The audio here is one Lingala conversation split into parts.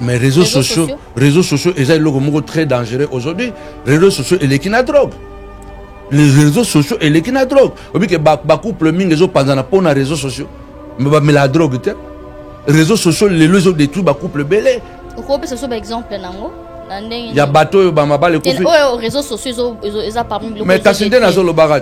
Mais réseaux sociaux, ils sont très dangereux aujourd'hui. Les réseaux sociaux, et les drogue. Les réseaux sociaux, et les drogue. Au que couple ming les pendant pour les réseaux sociaux. Mais la drogue, les réseaux sociaux, les réseaux détruits, couple belé. Pourquoi ce soit exemple nango? Il y a bateau, les réseaux sociaux, ils ont parmi les. Mais t'as senti dans le barat.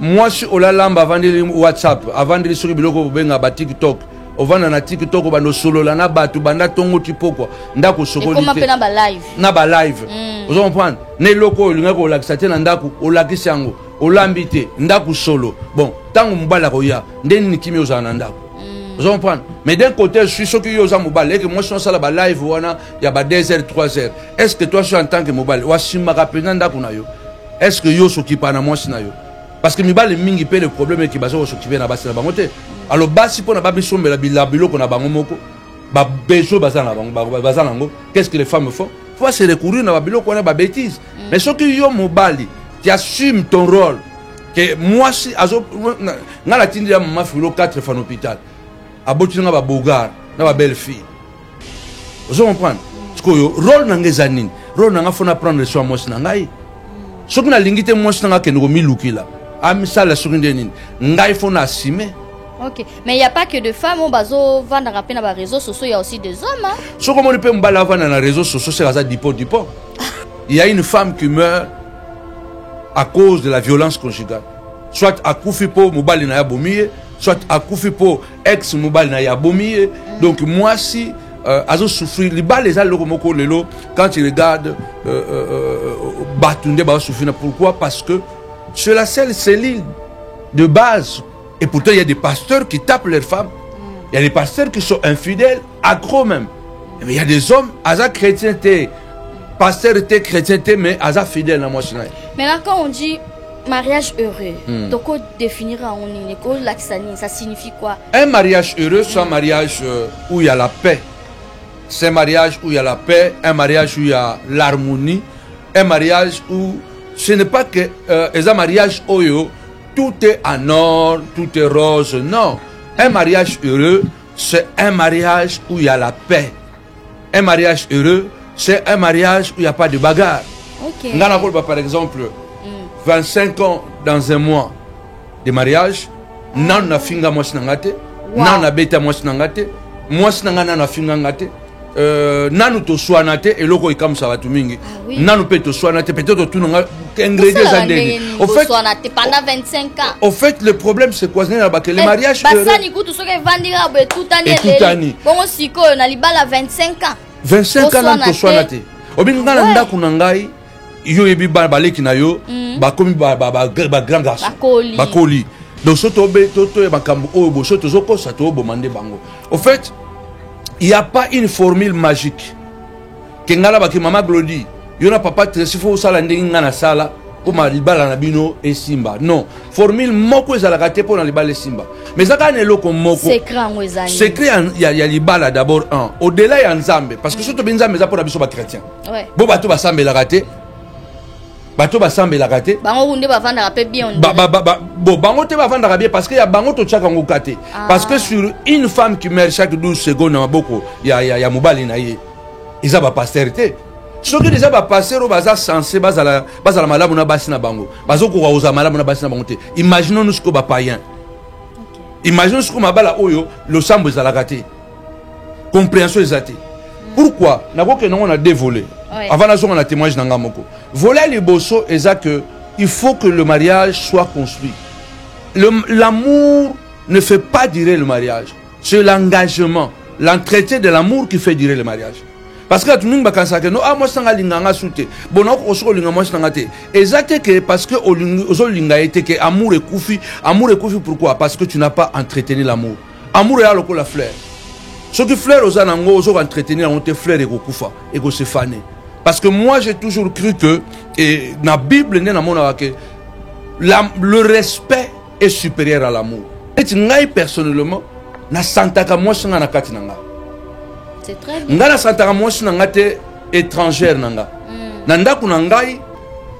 Moi, je suis au lamba avant de WhatsApp, avant de sur le blog, au TikTok. Ovana na TikTok bando solo la na batu banda tongo tipoko ndako sokoli te. Comment pena ba live? Na ba live. Vous comprenez? Ne loko linga ko lakisa te na ndako o lakisa yango o lambite ndako solo. Bon, tango mbala ko ya ndeni nikimi ozana ndako. Vous comprenez? Mais d'un côté, je suis sûr que yoza mobile et que moi je suis sur la live wana ya ba 2h 3h. Est-ce que toi je suis en tant que mobile wa simaka pena ndako na yo? Est-ce que yo sokipa na moi sina yo? Parce que mibale mingi pe le problème est que bazo s'occuper na basi na bangote. Alors basi pona babi sombela bilabilo kona bango moko ba beso bazana bango bazana ngo. Qu'est-ce que les femmes font? Faut se recourir na babilo kona ba bêtise. Mais ce que yo mobali, tu assumes ton rôle. Que moi si azo na la tindi ya mama filo 4 fois en hôpital. Aboti nga ba bogar, na ba belle fille. Vous comprenez? Parce que rôle na ngezanini, rôle na nga fona prendre soin moi na ngai. Ce que na lingite moi na nga ke ngo milukila. Amisala surindeni ngai fona assumer. Ok, mais il n'y a pas que de femmes, on bazo vendre rapide dans les réseaux sociaux, il y a aussi des hommes. Hein? Ce qu'on peut me vendre dans les réseaux sociaux, c'est ça dipo. Il y a une femme qui meurt à cause de la violence conjugale. Soit à koufi po mobile na yabomiye, soit à koufi po ex mobile na yabomiye. Donc moi si azo souffrir, les balles les aloromoko lelo quand tu regardes Batunde ba souffrir. Pourquoi? Parce que c'est la seule cellule de base. Et pourtant, il y a des pasteurs qui tapent leurs femmes. Il y a des pasteurs qui sont infidèles, accros même. Mais il y a des hommes, asa chrétienté, pasteur chrétienté, mais asa fidèle. Mais là, quand on dit mariage heureux, donc on définira en ligne, ça signifie quoi? Un mariage heureux, c'est un mariage où il y a la paix. C'est un mariage où il y a la paix, un mariage où il y a l'harmonie, un mariage où ce n'est pas que un mariage oyo. Tout est en or, tout est rose. Non. Un mariage heureux, c'est un mariage où il y a la paix. Un mariage heureux, c'est un mariage où il n'y a pas de bagarre. Ok. Par exemple, 25 ans dans un mois de mariage, nan na finga moi sinangate, nan na beta moi sinangate, moi sinangana na finga ngate. Nanu to soanate et loko ikam ça va tout mingi. Nanu peut to soanate peut-être tout n'anga ingrédients andeni. Au fait soanate pendant 25 ans. Au fait le problème c'est quoi? C'est les mariages heureux. Basa ni kutu soke vandira be tout année. Bon siko na libala 25 ans. 25 ans to soanate. Obinga na ndako nangai yo yebi baleki na yo ba komi ba grand garçon. Bakoli. Donc soto be toto e bakambo o bo soto zoko sato bo mande bango. Au fait il n'y a pas une formule magique. Kengala baki mama Glody, yona papa tresifo sala ndingi ngana sala pour ma libala na bino et simba. Non, formule moko ezala kate pour na libala simba. Mais ça quand eloko moko. Secret il y a libala d'abord un. Au-delà il y a nzambe parce que surtout nzambe za pour na biso ba chrétien. Ouais. Bo bato ba sambe la kate. Bato ba sambe la kate. Bango hunde ba vanda rapé bien. Bon, bango te ba vanda bien parce que y a bango to chaka ngo kate. Parce que sur une femme qui meurt chaque 12 secondes na boko, il y a mobali na ye. Ils a ba pastorité. Ce que déjà ba pasteur baza censé bazala malamu na basi na bango. Bazoko ko oza malamu na basi na bango te. Imaginons nous ce que ba païen. Imaginons ce que mabala oyo le sambo za la kate. Compréhension ezate. Pourquoi? Nako que non on a dévolé. Avant la zone on a témoignage dans Ngamoko. Voler les bosso est que il faut que le mariage soit construit. L'amour ne fait pas durer le mariage. C'est l'engagement, l'entretien de l'amour qui fait durer le mariage. Parce que tout le monde va penser que non, moi je suis linganga soute. Bon, non, je suis linganga moi je exact que parce que linga était que amour est koufi pourquoi? Parce que tu n'as pas entretenu l'amour. Amour est là la fleur. Ce qui fleur aux anango, aux entretenir, on te fleur et go koufa et go se faner. Parce que moi j'ai toujours cru que et dans la Bible le respect est supérieur à l'amour. Et ngai personnellement na santaka moi sanga na kati nanga. C'est très bien. Ngala santaka moi sanga te étrangère nanga. Nanda kuna ngai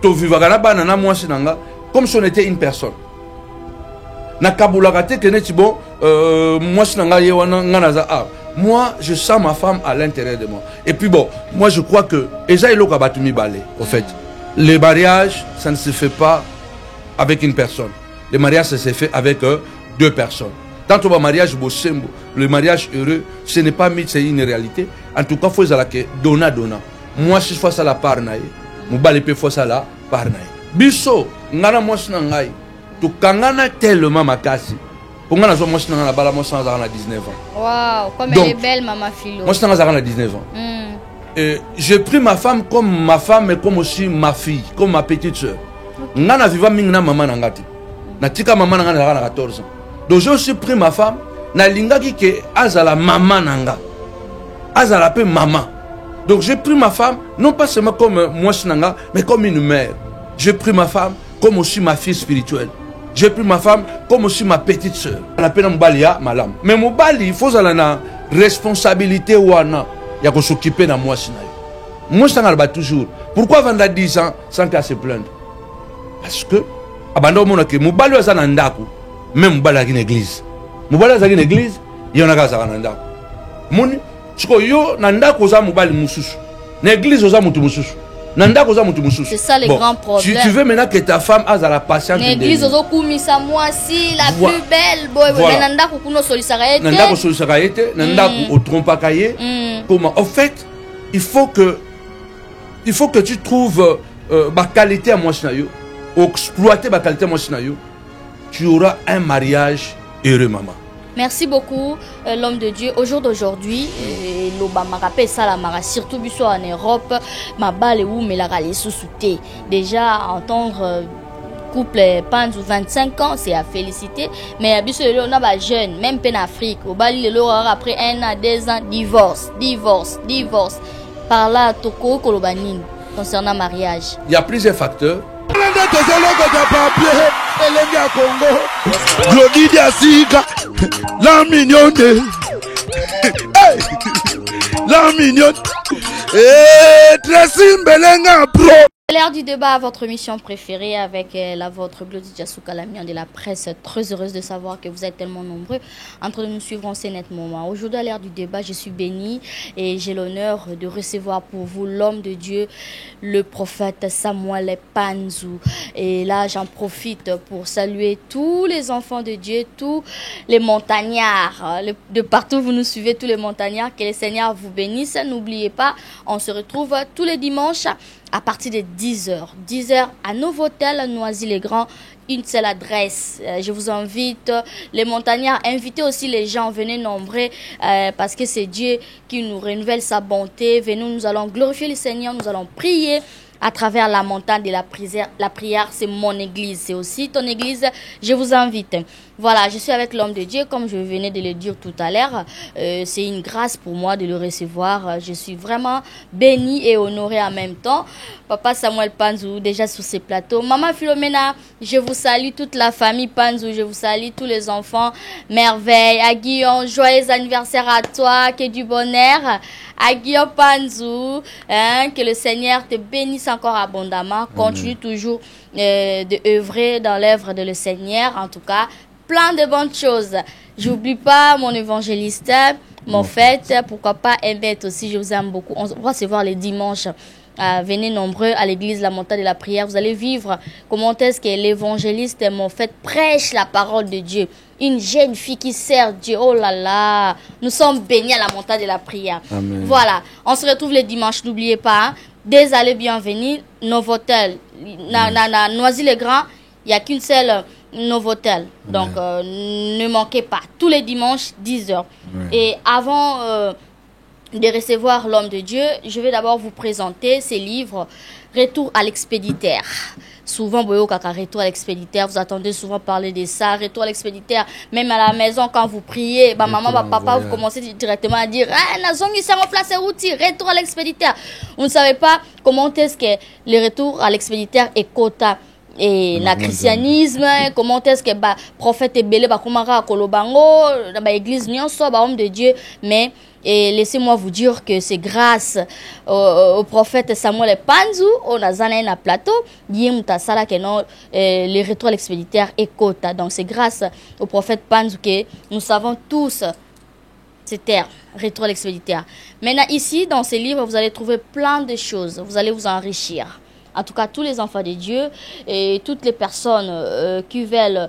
to vivaka na bana na moi sanga comme si on était une personne. Na kabula kate keneti bon moi sanga ye wana ngana za moi, je sens ma femme à l'intérieur de moi. Et puis bon, moi je crois que au fait, le mariage, ça ne se fait pas avec une personne. Le mariage, ça se fait avec deux personnes. Tant que le mariage, le mariage heureux, ce n'est pas mythe, c'est une réalité. En tout cas, il faut que donna. Moi, si je fais ça la part, je vais faire ça la part. Biso, ngana moi ngai, tu kangana tellement makasi. Pour moi, je suis dans la 19 ans. Waouh, comme elle est belle, maman Philo. Moi, je suis dans 19 ans. J'ai pris ma femme comme ma femme, mais comme aussi ma fille, comme ma petite soeur. Ngana viva mingna maman nangati. Natika maman nangana 14 ans. Donc j'ai aussi pris ma femme, na lingaki ke azala maman nanga. Azala pe maman. Donc j'ai pris ma femme, non pas seulement comme moi nanga, mais comme une mère. J'ai pris ma femme comme aussi ma fille spirituelle. J'ai pris ma femme comme aussi ma petite soeur. On appelle Mbalia malam. Mais Mobali, il faut la responsabilité wana ya ko s'occuper na moi sinayo. Moi ça toujours. Pourquoi vendre 10 ans sans qu'à se plaindre? Parce que abanda mona ke Mobali wa sana ndako, même Mobali à une église. Mobali à une église, il y en a ka na ndako. Moni, chiko yo na ndako za Mobali mususu. Na église za mutu mususu. C'est ça les grands problèmes. Tu veux maintenant que ta femme a la patience. L'église moi si la plus belle nanda ko kuno solisaraete. Nanda ko solisaraete, nanda ko trompakaye. Comment en fait, il faut que tu trouves ma qualité à moi sinayo, exploiter ma qualité à moi sinayo. Tu auras un mariage heureux maman. Merci beaucoup, l'homme de Dieu. Au jour d'aujourd'hui, l'Obama rappelle ça la mara, surtout biso en Europe, ma balle où mais la râle sous-souté. Déjà entendre couple Panzu 25 ans, c'est à féliciter. Mais biso on a pas jeune, même en Afrique, au Bali le après 1 à 2 ans, divorce. Par là, toko kolobanine concernant mariage. Il y a plusieurs facteurs. La mignonne, la mignonne, et Tracy Mbelenga Pro. C'est l'heure du débat à votre émission préférée avec la vôtre Glody Diassou Kalamian de la presse. Très heureuse de savoir que vous êtes tellement nombreux en train de nous suivre en ces nets moments. Aujourd'hui à l'heure du débat, je suis bénie et j'ai l'honneur de recevoir pour vous l'homme de Dieu, le prophète Samuel Panzu. Et là, j'en profite pour saluer tous les enfants de Dieu, tous les montagnards. De partout où vous nous suivez, tous les montagnards. Que le Seigneur vous bénisse. N'oubliez pas, on se retrouve tous les dimanches à partir de 10h. 10h à Novotel, Noisy-les-Grands, une seule adresse. Je vous invite, les montagnards, invitez aussi les gens, venez nombreux parce que c'est Dieu qui nous renouvelle sa bonté. Venez, nous allons glorifier le Seigneur, nous allons prier à travers la montagne de la prière. La prière, c'est mon église, c'est aussi ton église. Je vous invite. Voilà, je suis avec l'homme de Dieu, comme je venais de le dire tout à l'heure. C'est une grâce pour moi de le recevoir. Je suis vraiment bénie et honorée en même temps. Papa Samuel Panzu, déjà sur ces plateaux. Maman Philomena, je vous salue toute la famille Panzu. Je vous salue tous les enfants. Merveille. À Guillaume, joyeux anniversaire à toi. Que du bonheur. À Guillaume Panzu, que le Seigneur te bénisse encore abondamment. Continue toujours de œuvrer dans l'œuvre de le Seigneur. En tout cas, plein de bonnes choses. J'oublie pas mon évangéliste, mon fête, pourquoi pas Emmett aussi, je vous aime beaucoup. On va se voir les dimanches. Venez nombreux à l'église La Montagne de la Prière. Vous allez vivre comment est-ce que l'évangéliste, mon fait, prêche la parole de Dieu. Une jeune fille qui sert Dieu. Oh là là, nous sommes bénis à La Montagne de la Prière. Amen. Voilà, on se retrouve les dimanches. N'oubliez pas, hein, des allées bienvenus, Novotel, Noisy-les-Grands, il n'y a qu'une seule Novotel. Donc, ne manquez pas. Tous les dimanches, 10h. Et avant de recevoir l'homme de Dieu, je vais d'abord vous présenter ses livres Retour à l'expéditeur. Souvent, Boyo Kaka, Retour à l'expéditeur, vous attendez souvent parler de ça, Retour à l'expéditeur. Même à la maison, quand vous priez, bah, maman, bah, papa, vous commencez directement à dire Retour à l'expéditeur. Vous ne savez pas comment est-ce que le retour à l'expéditeur est quota. Et le christianisme, comment est-ce que le prophète est belé, comment kolobango, l'église nyonso, homme de Dieu, mais et laissez-moi vous dire que c'est grâce au prophète Samuel Panzu, on a zané un plateau, sala que non les retours à l'expéditeur et quota. Donc c'est grâce au prophète Panzu que nous savons tous C'est terre, rétro l'expéditeur. Maintenant, ici, dans ces livres, vous allez trouver plein de choses. Vous allez vous enrichir. En tout cas, tous les enfants de Dieu et toutes les personnes qui veulent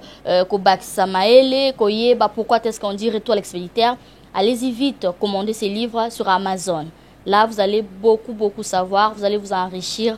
pourquoi est-ce qu'on dit rétro l'expéditeur, allez-y vite, commandez ces livres sur Amazon. Là, vous allez beaucoup savoir, vous allez vous enrichir.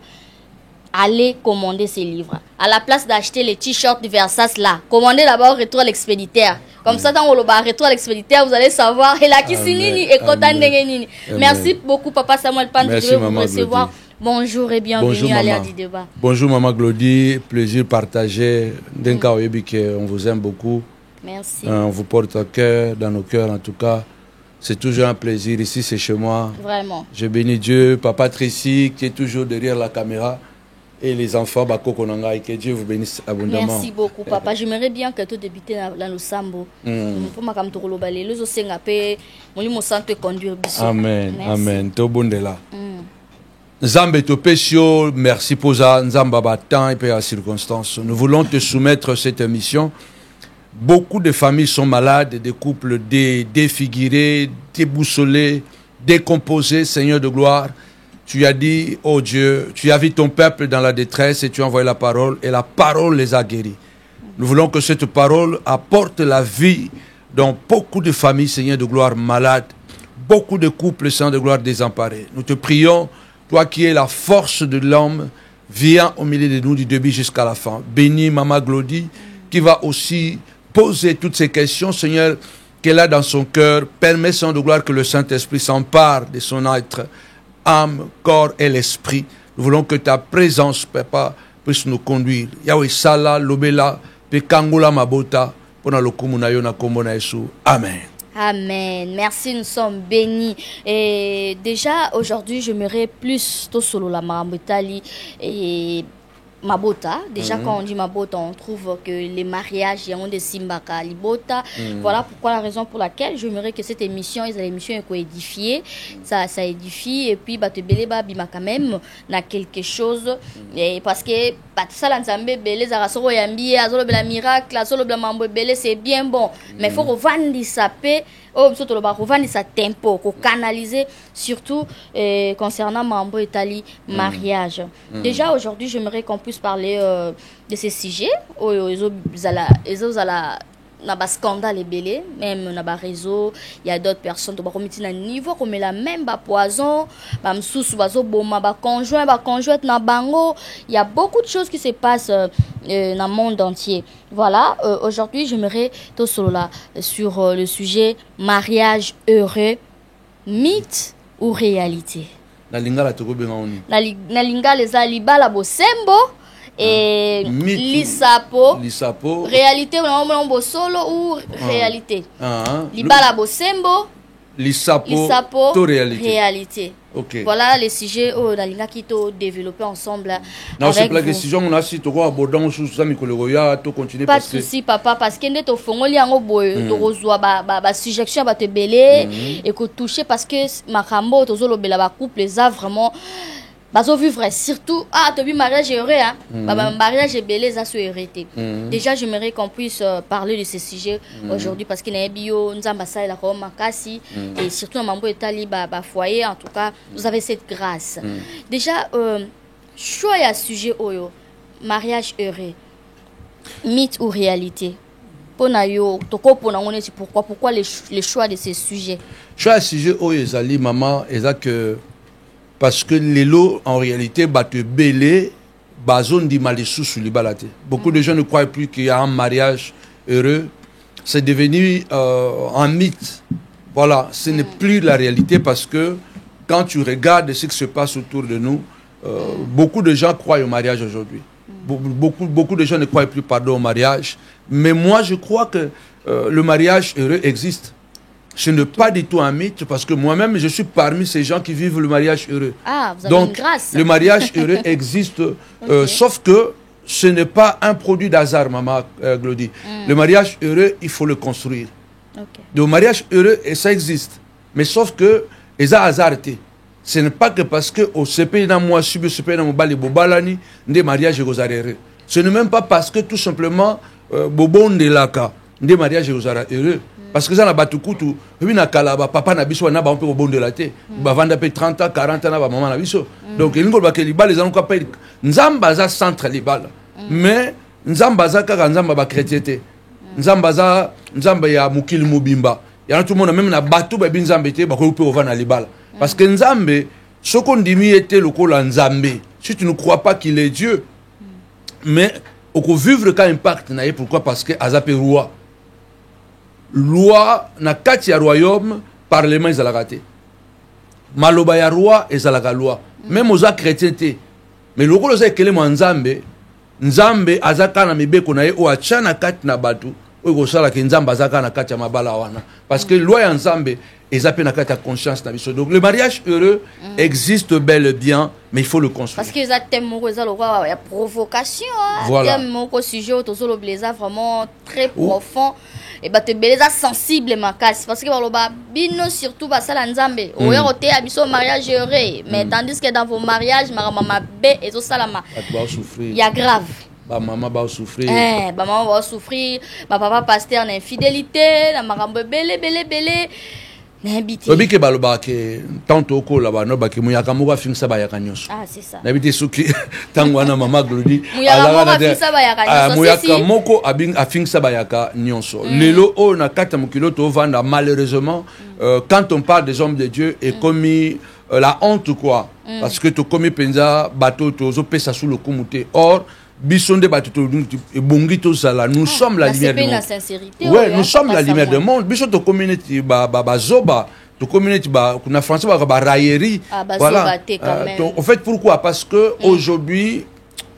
Allez commander ces livres. À la place d'acheter les t-shirts de Versace là, commandez d'abord Rétro à l'expéditeur. Comme ça, dans le Rétro à l'expéditeur, vous allez savoir. Et là, qui et merci beaucoup, Papa Samuel Pan, de vous recevoir. Bonjour et bienvenue à l'ère du débat. Bonjour, Maman Glody. Plaisir partagé. On vous aime beaucoup. Merci. On vous porte au cœur, dans nos cœurs en tout cas. C'est toujours un plaisir. Ici, c'est chez moi. Vraiment. Je bénis Dieu, Papa Tracy, qui est toujours derrière la caméra. Et les enfants, et que Dieu vous bénisse abondamment. Merci beaucoup, Papa. J'aimerais bien que tu débutes dans le Sambo. Amen. Amen. Nzambe Topesio, merci pour ça. Nzamba Batan et la circonstance. Nous voulons te soumettre cette émission. Beaucoup de familles sont malades, des couples défigurés, déboussolés, décomposés, Seigneur de gloire. Tu as dit, oh Dieu, tu as vu ton peuple dans la détresse et tu as envoyé la parole et la parole les a guéris. Nous voulons que cette parole apporte la vie dans beaucoup de familles, Seigneur de gloire, malades, beaucoup de couples, Seigneur de gloire, désemparés. Nous te prions, toi qui es la force de l'homme, viens au milieu de nous du début jusqu'à la fin. Bénis Maman Glody qui va aussi poser toutes ces questions, Seigneur, qu'elle a dans son cœur. Permets, Seigneur de gloire, que le Saint-Esprit s'empare de son être, âme, corps et l'esprit. Nous voulons que ta présence, Papa, puisse nous conduire. Yahweh Sala, Lobela, Pekangula Mabota, Pona Lokumuna Yona Kombona Yesu. Amen. Amen. Merci, nous sommes bénis. Et déjà, aujourd'hui, j'aimerais plus tout solo la Marambetali et Mabota. Déjà, quand on dit Mabota, on trouve que les mariages, il y a des Simbaka, Libota. Voilà pourquoi la raison pour laquelle j'aimerais que cette émission, l'émission est édifiée. Ça édifie. Et puis, Bima quand même, n'a quelque chose. Et parce que, ça, l'ensemble, Belé, Zarasoro, Yambi, Azolo, Bela Miracle, Azolo, Bela Mambo, Belé, c'est bien bon. Mais il faut revendre ça paix. Surtout, revendre ça tempo, canaliser, surtout concernant Mambo Italie, mariage. Déjà, aujourd'hui, j'aimerais qu'on puisse parler de ces sujets. Na ba scandale belé même na ba réseau il y a d'autres personnes to ba comité na niveau comme la même ba poison ba msusu bazo boma ba conjointe na bango. Il y a beaucoup de choses qui se passent dans le monde entier. Voilà, aujourd'hui j'aimerais tout solo là sur le sujet mariage heureux, mythe ou réalité. Na lingala to ko benga oni na lingala eza libala bosembo et lisapo réalité solo ou réalité libala bosembo lisapo to réalité. Okay. Voilà les sujets dalinga qui to développer ensemble non c'est la question on a si to ko abordant sous ça mikologoya to continuer pas de souci papa parce que ndeto fongoli yango boye to rozwa ba suggestion ba te belé et ko toucher parce que makambo to zolo bela ba couple les a vraiment bazo vivre surtout tobi mariage heureux hein mariage belé ça soit hérité. Déjà j'aimerais qu'on puisse parler de ces sujets aujourd'hui parce que na bio nzamba ça la ko makasi et surtout na mambo etali ba foyer en tout cas vous avez cette grâce. Déjà choix ya sujet oyo mariage heureux mythe ou réalité pona yo toko pona ngone c'est pourquoi les choix de ces sujets choix sujet oyo ezali maman eza que parce que les lots, en réalité, battent belé, bazone di malissou sur les balatés. Beaucoup de gens ne croient plus qu'il y a un mariage heureux. C'est devenu un mythe. Voilà, ce n'est plus la réalité parce que quand tu regardes ce qui se passe autour de nous, beaucoup de gens croient au mariage aujourd'hui. Beaucoup de gens ne croient plus, au mariage. Mais moi, je crois que le mariage heureux existe. Ce n'est pas du tout un mythe parce que moi-même, je suis parmi ces gens qui vivent le mariage heureux. Ah, vous avez donc, une grâce. Le mariage heureux existe, sauf que ce n'est pas un produit d'hasard, Maman Glody. Le mariage heureux, il faut le construire. Le mariage heureux, et ça existe. Mais sauf que, ils ont hasardé. Ce n'est pas que parce que au CP dans moi, subi CP dans mon bali bobalani, des mariages heureux. Ce n'est même pas parce que tout simplement, bobon de laka, des mariages heureux. parce que ça na batu kutu oui na kala ba papa na biso na ba on peut rebondir te ba vanda pe 30 ans 40 ans na ba maman na biso donc elingo ba ke libala les ko appelle nzamba za centre libala mais nzamba za ka nzamba ba chrétienté nzamba za nzamba ya mukili mobimba ya tout le monde même na batu ba binzambe te ba ko pe ovana libala parce que nzambe soko ndimi était lokola nzambe si tu ne crois pas qu'il est Dieu mais au vivre quand impact na pourquoi parce que azape roi loi na kati ya royaume parlement ezalaka te maloba ya roi ezalaka loi même oza chrétien te mais lokolo oza ekele mwa nzambe azaka na mibeko na ye oyo atya na kati na bato oyo kosalaka nzambe azaka na kati ya mabala wana parce que loi ya nzambe eza pe na kati ya conscience na biso donc le mariage heureux existe bel et bien mais il faut le construire parce que eza thème moko eza lokwa ya provocation voilà. thème moko sujet oyo tozoloba eza vraiment très profond et bah te beleza sensible makasi parce que baloba bino surtout basala nzambe oya koteya biso mariage heureux mais tandis que dans vos mariages makamama be ezosalama il y a grave ba maman ba souffrir ba maman va souffrir ba papa pasteur na infidélité na makambo belé n'habite obike baloba ke tanto ko la ba no ba ke muyaka moko afingisa ba yaka nyonso c'est ça n'habite suki tango wana mama glodi muyaka moko afingisa ba yaka nyonso lelo o na kata mukilo to vanda malheureusement quand on parle des hommes de Dieu et commis la honte quoi parce que to commis penza bato to zo pesa sous le kumute or bisonde batuto bongito sala nous sommes la lumière du monde ouais nous sommes la lumière du monde bisoto community ba zoba to community ba kuna français ba raillerie voilà en fait pourquoi parce que aujourd'hui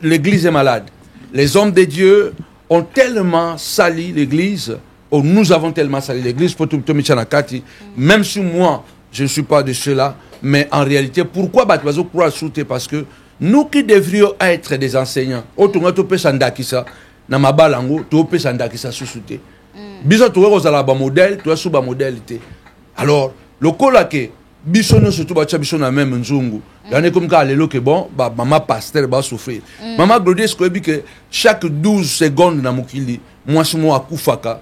l'église est malade les hommes de Dieu ont tellement sali l'église ou nous avons tellement sali l'église pour tout Nakati même si moi je ne suis pas de cela mais en réalité pourquoi batwazo croire souter parce que nous qui devrions être des enseignants, autrement tu peux s'endakisa, na mabalango, tu peux s'endakisa sous-souté. Biso tu vois la modèle, tu as sous modèle. Alors, le cola que biso nous surtout bacha biso na même nzungu. L'année comme quand le que bon, bah maman pasteur va souffrir. Maman Glodie ce que chaque 12 secondes na mukili, moi je moi akufaka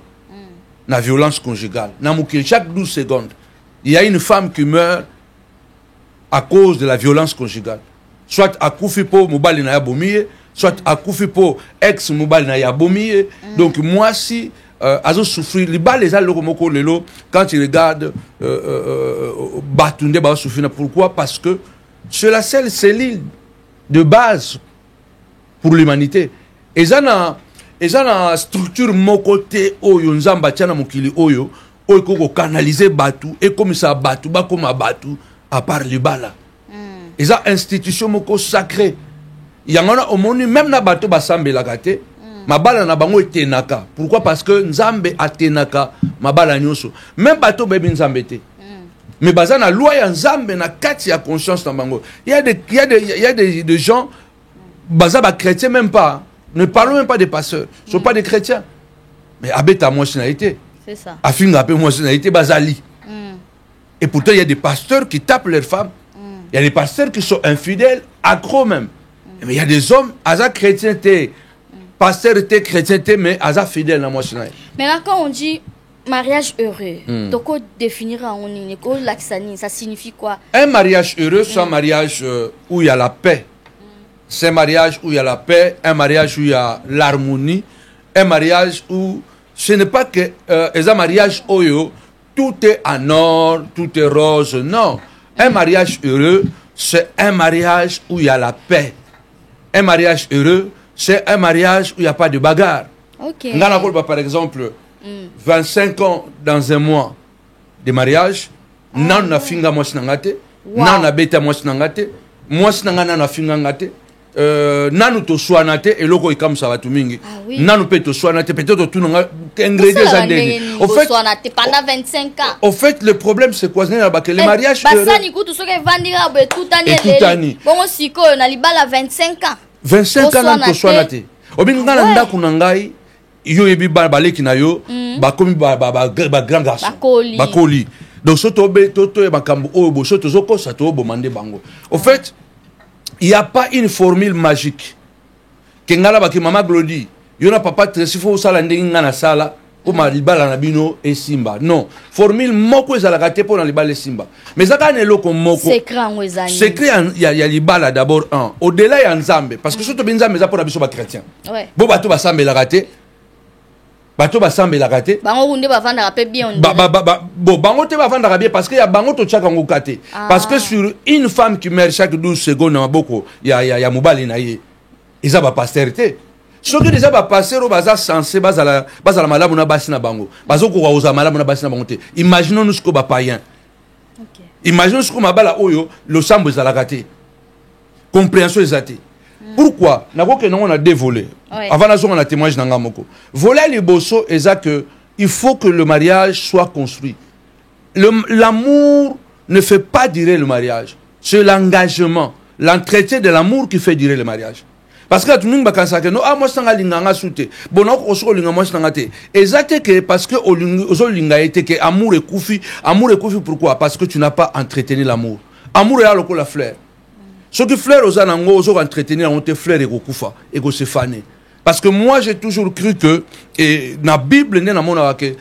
na violence conjugale. Na mukili chaque 12 secondes, il y a une femme qui meurt à cause de la violence conjugale. Soit akufi po mobali na ya bomiye, soit akufi po ex mobali na ya bomiye. Donc moi si azo souffrir les balles les allo moko lelo quand tu regardes batunde ba souffrir pourquoi parce que c'est la seule cellule de base pour l'humanité. Et ça na structure moko te oyo nzamba tiana mokili oyo ko canaliser batu et comme ça batu ba comme batu à part les balles. Ils ont institution moko sacrée. Il y en a au monde même na bateau basambe la gâté. Ma bala na bango etenaka. Pourquoi parce que nzambe atenaka ma bala nyonso. Même bateau bébé nzambe te. Mais baza na loi ya nzambe na kati ya conscience na bango. Il y a des gens baza ba chrétiens même pas. Ne parlons même pas des pasteurs. Ce sont pas des chrétiens. Mais abeta moisinaité. C'est ça. Afinga pe moisinaité bazali. Et pourtant il y a des pasteurs qui tapent leurs femmes. Il y a des pasteurs qui sont infidèles, accros même. Mais il y a des hommes, asa chrétienté, pasteur était chrétienté, mais asa fidèle dans moi. Maintenant, quand on dit mariage heureux, donc on définira en ligne, ça signifie quoi? Un mariage heureux, c'est un mariage où il y a la paix. C'est un mariage où il y a la paix, un mariage où il y a l'harmonie, un mariage où ce n'est pas que un mariage où tout est en or, tout est rose, non. Un mariage heureux, c'est un mariage où il y a la paix. Un mariage heureux, c'est un mariage où il n'y a pas de bagarre. Ok. Par exemple, 25 ans dans un mois de mariage, nan na finga mwasi nangate, nan na beta mwasi nangate, mwasi nangana na finga ngate, nanu to soanate et loko ikam sa batu mingi. Nanu pe to soanate peut-être tout nanga ingrédients zandeni. Au fait soanate pendant 25 ans. Au fait le problème c'est quoi les mariages basa ni kutu soke vandira be tout année. Bon siko na libala 25 ans. 25 ans to soanate. Obinga na ndaku nangai yo yebi baleki na yo ba komi ba grand garçon. Bakoli. Donc soto be toto e makambo o bo soto zoko sato bo mande bango. Au fait il n'y a pas une formule magique. Kengala baki mama Glodie, yona papa Tracy fo sala ndinga na sala, pour ma libala na bino et simba. Non, formule moko ezalaka te pour na libala et simba. Mais ça quand eloko moko. Secret il y a libala d'abord un. Au-delà il y a nzambe parce que surtout nzambe za pour na biso ba chrétien. Ouais. Bo bato ba sambela raté. Bato ba sambela raté. Bango hunde ba vanda rapé bien on. Bon bango te ba vanda bien parce que y a bango to chaka ngokate. Parce que sur une femme qui meurt chaque 12 secondes na boko il y a mobali na ye. Ils ont pastorité. Ce qui déjà va passer au bazar censé bazala malamu na basi na bango. Bazoko wa oza malamu na basi na bango te. Imaginons nous ce que ba païen. OK. Imaginons ce que mabala oyo le sambo ezalaka te. Compréhension ezate. Pourquoi? Nako que non on a dévolé. Avant na on a témoignage na ngamoko. Voler les bosso eza que il faut que le mariage soit construit. L'amour ne fait pas durer le mariage. C'est l'engagement, l'entretien de l'amour qui fait durer le mariage. Parce que tout le monde pense que non, moi je suis linganga soute. Bon, non, je suis linganga moi je suis exact que parce que au linga était que amour et koufi pourquoi? Parce que tu n'as pas entretenu l'amour. Amour est là le la fleur. Ce qui fleur aux anango aux entretenir on te fleur et koufa et go se faner. Parce que moi j'ai toujours cru que et dans la Bible n'est dans mon que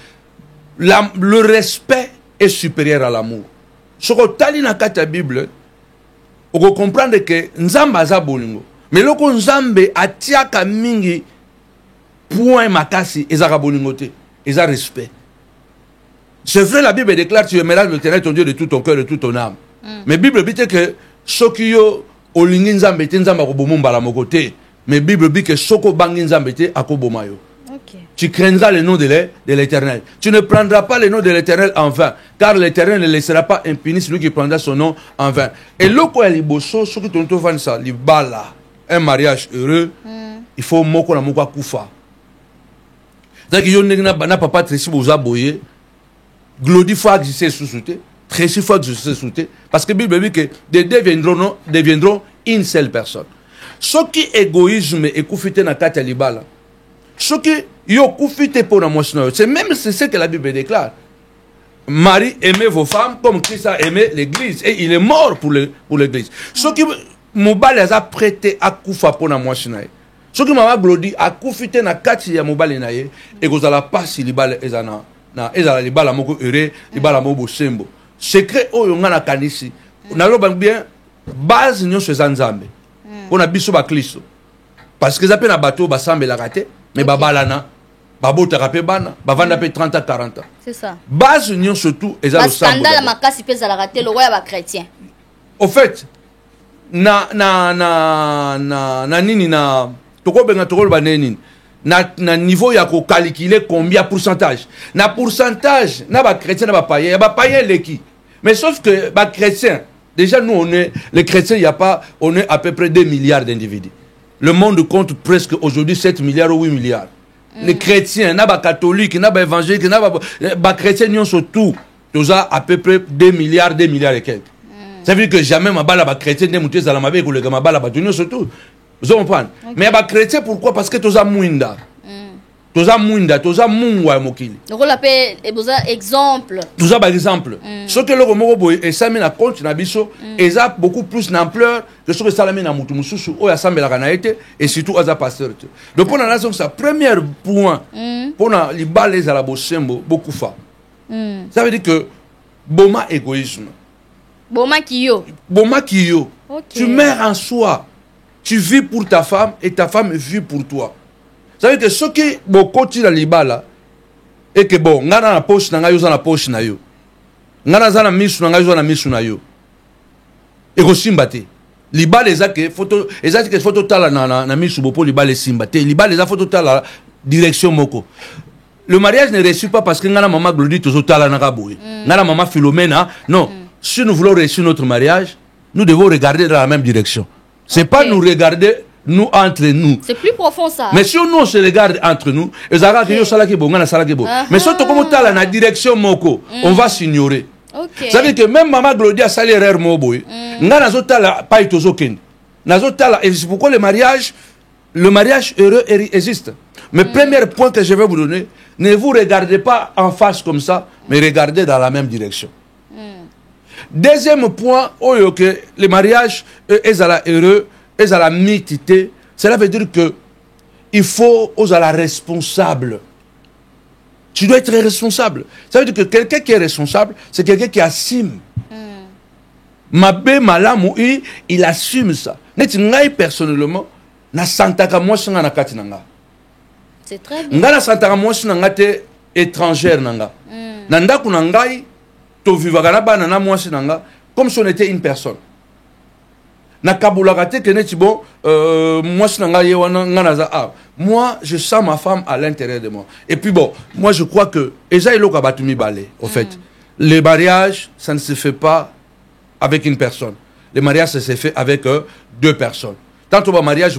le respect est supérieur à l'amour. Ce que tali na kata Bible, on peut comprendre que nzamba za bolingo. Mais loko nzambe atiaka mingi point makasi ezaka bolingote eza respect. C'est vrai la Bible déclare tu aimeras l'Éternel ton Dieu de tout ton cœur de toute ton âme. Mais Bible dit que sokiyo olingi nzambe te nzamba ko bomomba la mokote. Mais Bible dit que soko bangi nzambe te akoboma yo. OK. Tu craindras le nom de l'Éternel. Tu ne prendras pas le nom de l'Éternel en vain, car l'Éternel ne laissera pas impuni celui qui prendra son nom en vain. Et loko eliboso soki tonto vansa libala. Un mariage heureux, il faut moko na moko kufa. C'est-à-dire que yo na papa Tracy boza boye, glody fois que je sais sous-souté, Tracy fois que je sais sous-souté, parce que Bible dit que des deviendront une seule personne. Ce qui égoïsme et kufite na kata libala. Ce qui yo kufite pour na mochna, c'est même c'est ce que la Bible déclare. Marie aimez vos femmes comme Christ a aimé l'église et il est mort pour l'église. Ce qui mobali aza prêté à kufa pona mwasi na ye. Soki mama glodi akufite na kati ya mobali na ye ekozala pasi libala ezana na ezala libala moko heureux libala moko bosembo. Secret oyo nga na kanisi na loba bien base nyonso eza nzambe. Pona biso ba Kristo. Parce que zape na bateau basambelaka te mais babalana babotaka pe bana bavanda pe 30 à 40 ans. C'est ça. Base nyonso tout eza le sambo. Scandale makasi pe zalaka te le roi ba chrétien. Au fait na nini na toko benga toko ba nini na niveau ya ko calculer combien pourcentage na pourcentage na ba chrétien na ba païen leki mais sauf que ba chrétien déjà nous on est les chrétiens on est à peu près 2 milliards d'individus. Le monde compte presque aujourd'hui 7 milliards ou 8 milliards. Les chrétiens na ba catholiques na ba évangéliques na ba chrétiens nous surtout tous à peu près 2 milliards et quelques. Ça veut dire que jamais ma balle chrétien n'est monté à la mabe ou le ma balle à surtout. Vous comprenez? Mais ma chrétien pourquoi? Parce que tous à mouinda. Tous à mungwa mokili. Donc on l'appelle exemple. Tous à par exemple. Ce que le romo boy et ça met la compte na biso et ça beaucoup plus d'ampleur que ce que ça la met na mutu mususu o ya sambela kana été et surtout à pasteur. Donc pour la nation ça premier point pour na li balles à la bosembo beaucoup fa. Ça veut dire que boma égoïsme. Boma Kiyo. Okay. Tu meurs en soi. Tu vis pour ta femme et ta femme vit pour toi. Ça veut dire que ce qui beaucoup de libala et que bon, ngana na poche na ngayo za na poche na yo. Ngana za na misu na ngayo na misu na yo. Et ko simbate. Libala ezake photo tala na misu bopo libala simbate. Libala eza photo tala direction moko. Le mariage ne réussit pas parce que ngana maman glodie tozo tala na kaboy. Ngana maman Philomena, non. Si nous voulons réussir notre mariage, nous devons regarder dans la même direction. C'est pas nous regarder nous entre nous. C'est plus profond ça. Mais si nous on se regarde entre nous, mais si tu commences dans la direction moko, on va s'ignorer. Ça veut dire que même maman Glodia sali erreur moboy, nga nazotala pas itozoken. Nazotala et c'est pourquoi le mariage heureux existe. Mais premier point que je vais vous donner, ne vous regardez pas en face comme ça, mais regardez dans la même direction. Deuxième point, que le mariage est heureux, est à la mitité. Cela veut dire que il faut aux à la responsable. Tu dois être responsable. Ça veut dire que quelqu'un qui est responsable, c'est quelqu'un qui assume. Mabe malamu, il assume ça. Net ngai personnellement, na santaka mwasi nga na kati nanga. C'est très bien. Nga na santaka mwasi nanga te étrangère nanga. Na ndaku na ngai to vivaka na bana na mwasi nanga comme si on était une personne. Na kabulaka te que neti bon mwasi nanga ye wana nga na za ah. Moi, je sens ma femme à l'intérieur de moi. Et puis bon, moi je crois que eza iloko batumi balé au fait. Le mariage, ça ne se fait pas avec une personne. Le mariage, ça se fait avec deux personnes. Tant au mariage,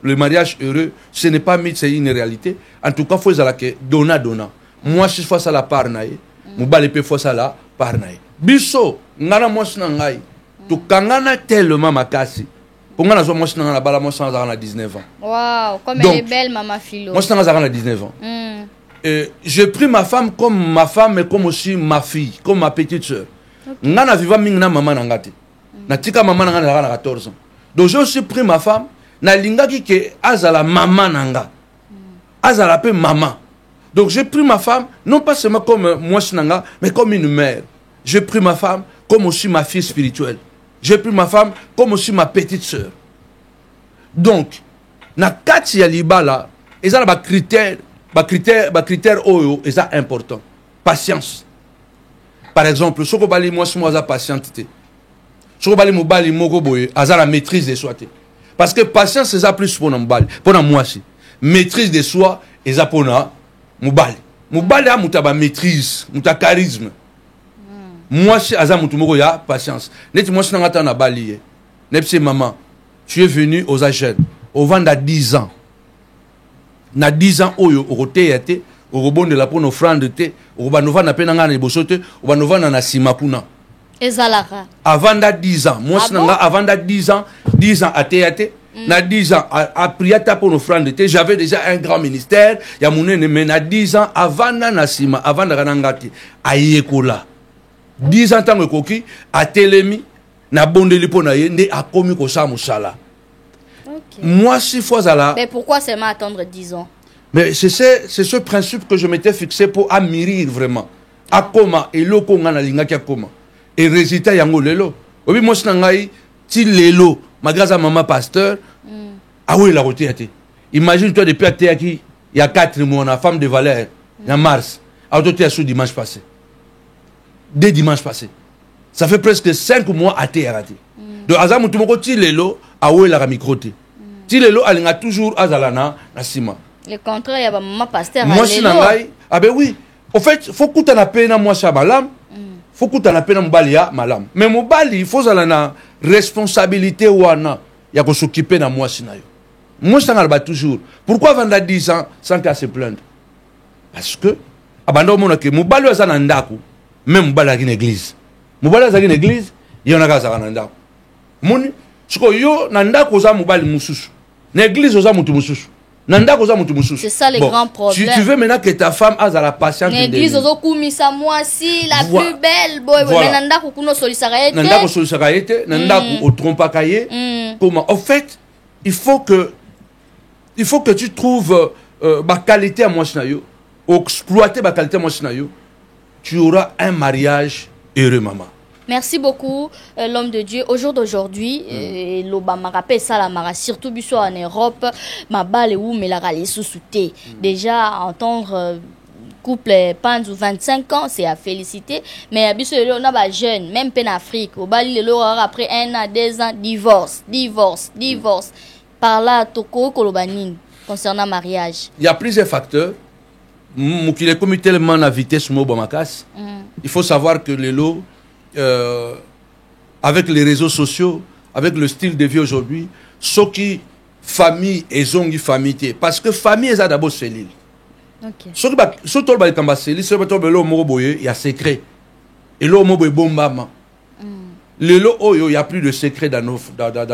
le mariage heureux, ce n'est pas mythe, c'est une réalité. En tout cas, il faut que donna. Moi, je fais ça la part naïe. Moubale peut faire ça la part naïe. Bisso, ngana moi nangai. Tu kangana tellement makasi. Pour moi, moi je suis bala moi sans 19 ans. Waouh, comme donc, elle est belle, maman Philo. Moi je suis 19 ans. J'ai pris ma femme comme ma femme, mais comme aussi ma fille, comme ma petite soeur. Nana viva mingna maman nangati. Na tika maman nanga na 14 ans. Donc j'ai aussi pris ma femme, na lingaki ke azala maman nanga. Azala pe maman. Donc j'ai pris ma femme, non pas seulement comme moi nanga, mais comme une mère. J'ai pris ma femme comme aussi ma fille spirituelle. J'ai pris ma femme comme aussi ma petite soeur. Donc, na kati ya libala, eza ba critère oyo eza important. Patience. Par exemple, ce que bali moi za patientité. Ce que bali mobali moko boye, aza la maîtrise de soi. Parce que patience c'est ça plus pour mbali, pour moi si. Maîtrise de soi eza pour na mobali. Mobali a muta ba maîtrise, muta charisme. Moi si aza mutu moko ya patience. Net moi si ngata na bali. Nepsi maman, tu es venu aux jeunes, au vent à 10 ans. Na 10 ans oyo okote yate. Au rebond de la pour nos offrande te, au banova na penanga na bosote, au banova na simakuna. Ezalara. Avant da 10 ans, moi sinanga avant da 10 ans à théâtre, na 10 ans à priata pour nos offrande te, j'avais déjà un grand ministère, ya munene mais na 10 ans avant na sima, avant da kanangati, ayekola. 10 ans tant koki a telemi na bondeli po na ye nde akomi ko sa musala. OK. Moi si fois là. Mais pourquoi seulement attendre 10 ans? Mais c'est ce principe que je m'étais fixé pour admirer vraiment. Akoma et lo konga na linga kia koma. Et résultat yango lelo. Obi moi sinangai ti lelo magaza maman pasteur. Ah oui la roté. Imagine toi depuis até qui il y a 4 mois na femme de valeur en mars. A toi tu dimanche passé. Dès dimanche passé. Ça fait presque 5 mois até raté. Donc azamu tout moko ti lelo a oui la microté. Ti lelo alinga toujours azalana na sima. Le contraire, il y a maman pasteur. Moi, si nangai, ah ben oui. Au fait, faut que tu en appelles moi ça malam. Faut que tu en appelles mbalia malam. Mais mon bali, il faut la responsabilité wana. Il y a qu'on s'occuper de moi sinayo. Moi, je t'en toujours. Pourquoi vendre 10 ans sans qu'à se plaindre? Parce que, abandon mon que mon bali est en ndaku, même mon bali est en église. Mon bali est en église, il y en a qu'à en ndaku. Mon, ce que yo nandaku za mon bali mususu. L'église osa mutu mususu. C'est ça le grand problème. Tu veux maintenant que ta femme a la patience. L'église ozokumisa moi si la plus belle boy voilà. Nanda kuno solisaraete. Nanda ko solisaraete, nanda ko trompa kaye. Comment en fait, il faut que tu trouves ma qualité à moi sinayo, exploiter ma qualité à moi sinayo. Tu auras un mariage heureux maman. Merci beaucoup, l'homme de Dieu. Au jour d'aujourd'hui, l'Obama rappelle ça, la mara, surtout biso en Europe, ma balle ou mais la râle sous-souté. Déjà, entendre couple Panzou 25 ans, c'est à féliciter. Mais biso on a pas jeune, même en Afrique. Au Bali, après 1 an, 2 ans, divorce. Par là, toko kolobanin concernant mariage. Il y a plusieurs facteurs. Moukile comme tellement la vitesse mo bamakas. Il faut savoir que les lots avec les réseaux sociaux, avec le style de vie aujourd'hui, ce qui famille et zongi famille, parce que famille est d'abord cellule. Ok. Ce qui tout le monde cellule, c'est que le mot boye, il y a secret. Et le mot boye bon maman. Le lot il y a plus de secret dans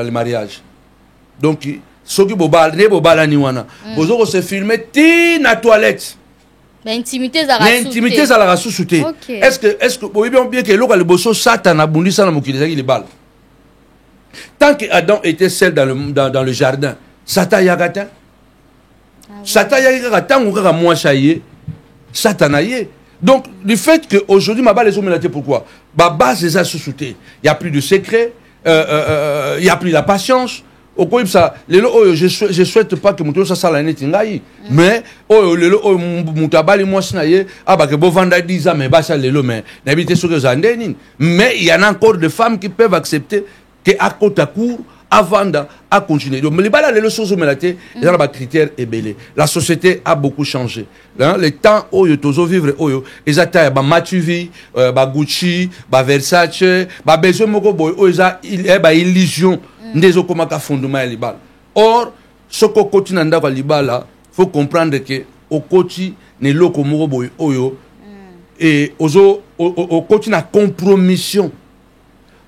les mariages. Donc ce qui bobal, ne bobal ni wana. Bozo se filmer na toilette. L'intimité ça la sous-souté. Est-ce que vous voyez bien que l'eau le bosso Satan a bondi ça na mukilezaki les balles. Tant que Adam était seul dans le jardin, Satan yagata. Satan yagata ngaka moi chaye. satanaïe. Donc, du fait qu'aujourd'hui, ma balle est omélatée, pourquoi? Ma base est sous-soutée. Il n'y a plus de secret, il n'y a plus la patience. Au quoi ça, je souhaite pas que mon ça ça l'année tingaï, mais mon tabali moi sinaye, ah bah que bon vendre 10 ans, mais bah ça lelo, mais n'habitez sur les années. Mais il y en a encore des femmes qui peuvent accepter que à côté à court, avant à continuer. Donc, les balles, les choses il y a des critères ébélés. La société a beaucoup changé. Les temps où ils ont vivre, ils ont Matuvi, Gucci, Versace, besoin de illusion. Ndezo komaka fondement ya libala. Or, ce qu'on continue dans libala, faut comprendre que au koti ne loko moko boy oyo et ozo au continue à compromission.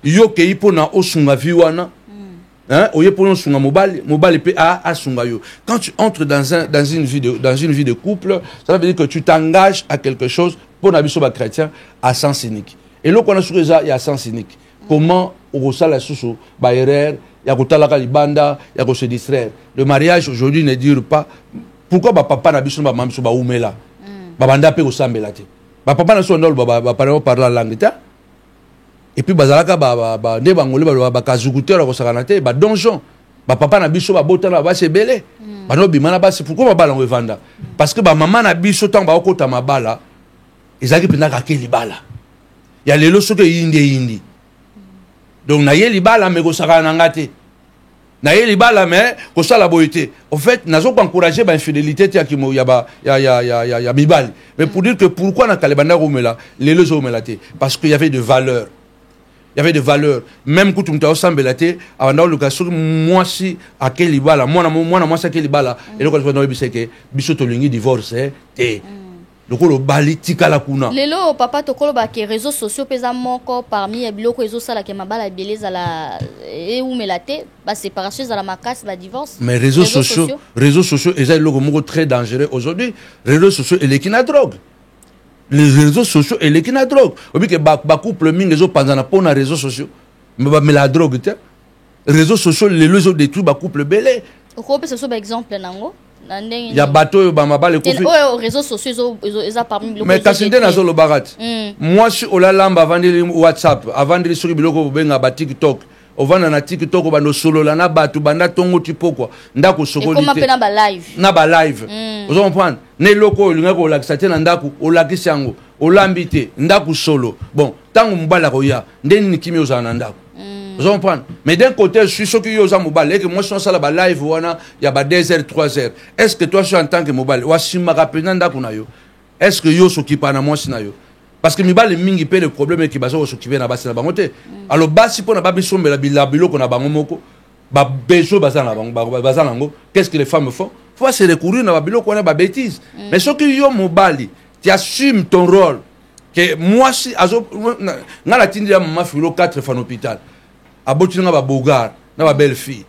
Yo ke ipo na osunga viwana. Hein, oye pour nous sunga mobile pe a sunga yo. Quand tu entres dans une vie de couple, ça veut dire que tu t'engages à quelque chose pour na biso ba chrétien à sens unique. Et là qu'on a sur ça, il y a sens unique. Comment on ressent la sous ba erreur, il y a kotalaka libanda, il y a se distraire. Le mariage aujourd'hui ne dure pas. Pourquoi ba papa na biso ba mam so ba umela? Ba banda pe osambela te. Ba papa na so ndol ba parler la langue ta. Et puis bazalaka ba ne bangole ba kazukuteur ko sakana te ba donjon. Ba papa na biso ba botana ba se belé. Ba no bimana ba se pourquoi ba bala ngo vanda? Parce que ba maman na biso tant ba okota mabala. Ezaki pena ka ke libala. Ya lelo soke yindi. Donc na ye libala me ko sakana ngate. Na ye libala me ko sala boyité. En fait, nazo pas encourager ba infidélité ti akimo ya bibali. Mais pour dire que pourquoi na kalebanda romela, lelo zo melate parce qu'il y avait de valeurs. Il y avait des valeurs. Même quand tu me as avant le cas, moi si à quel libala, moi si à quel libala, et le cas je que biso tolingi divorce, le coup le bali tika la kuna. Lelo papa tokolo ba ke réseaux sociaux pesa moko parmi les biloko réseaux sala ke mabala beleza la et ou melate ba séparation za la makasi la divorce. Mais réseaux sociaux et ça le mot très dangereux aujourd'hui. Réseaux sociaux et les qui na drogue. Les réseaux sociaux et les qui na drogue. On dit que ba couple mingi les autres pendant pour na réseaux sociaux. Mais la drogue te. Réseaux sociaux les autres détruit ba couple belé. Au quoi peut ce exemple nango? Il y a bateau ba mabale ko. Les réseaux sociaux ils ont parmi biloko. Mais kasinde na zo lo barat. Moi si ola lamba vendre WhatsApp, avant de sur biloko benga ba TikTok. Ovanda na TikTok bando solo la na batu banda tongo tipo quoi ndako sokoli te comme na ba live vous comprenez ne loko linga ko lakisa te na ndako o lakisa yango o lambite ndako solo bon tango mubala ko ya ndeni ni kimi ozana ndako vous comprenez mais d'un côté je suis sûr que yoza mubala et que moi je suis la ba live wana ya ba 2h 3h est-ce que toi en tant que mubala wa simaka pena ndako na yo est-ce que yo s'occupe na moi sina yo parce que mibale mingi pe le problème est que baso s'occuper na basi na bangote alors basi pona ba bisombela biloko na bango moko ba beso bazana bango bazana ngo qu'est-ce que les femmes font faut se recourir na ba biloko na ba bêtises mais ce que yo mobali tu assumes ton rôle que moi si azo na la tindi ya mama filo 4 fois en hôpital aboti nga ba bogar na ba belle fille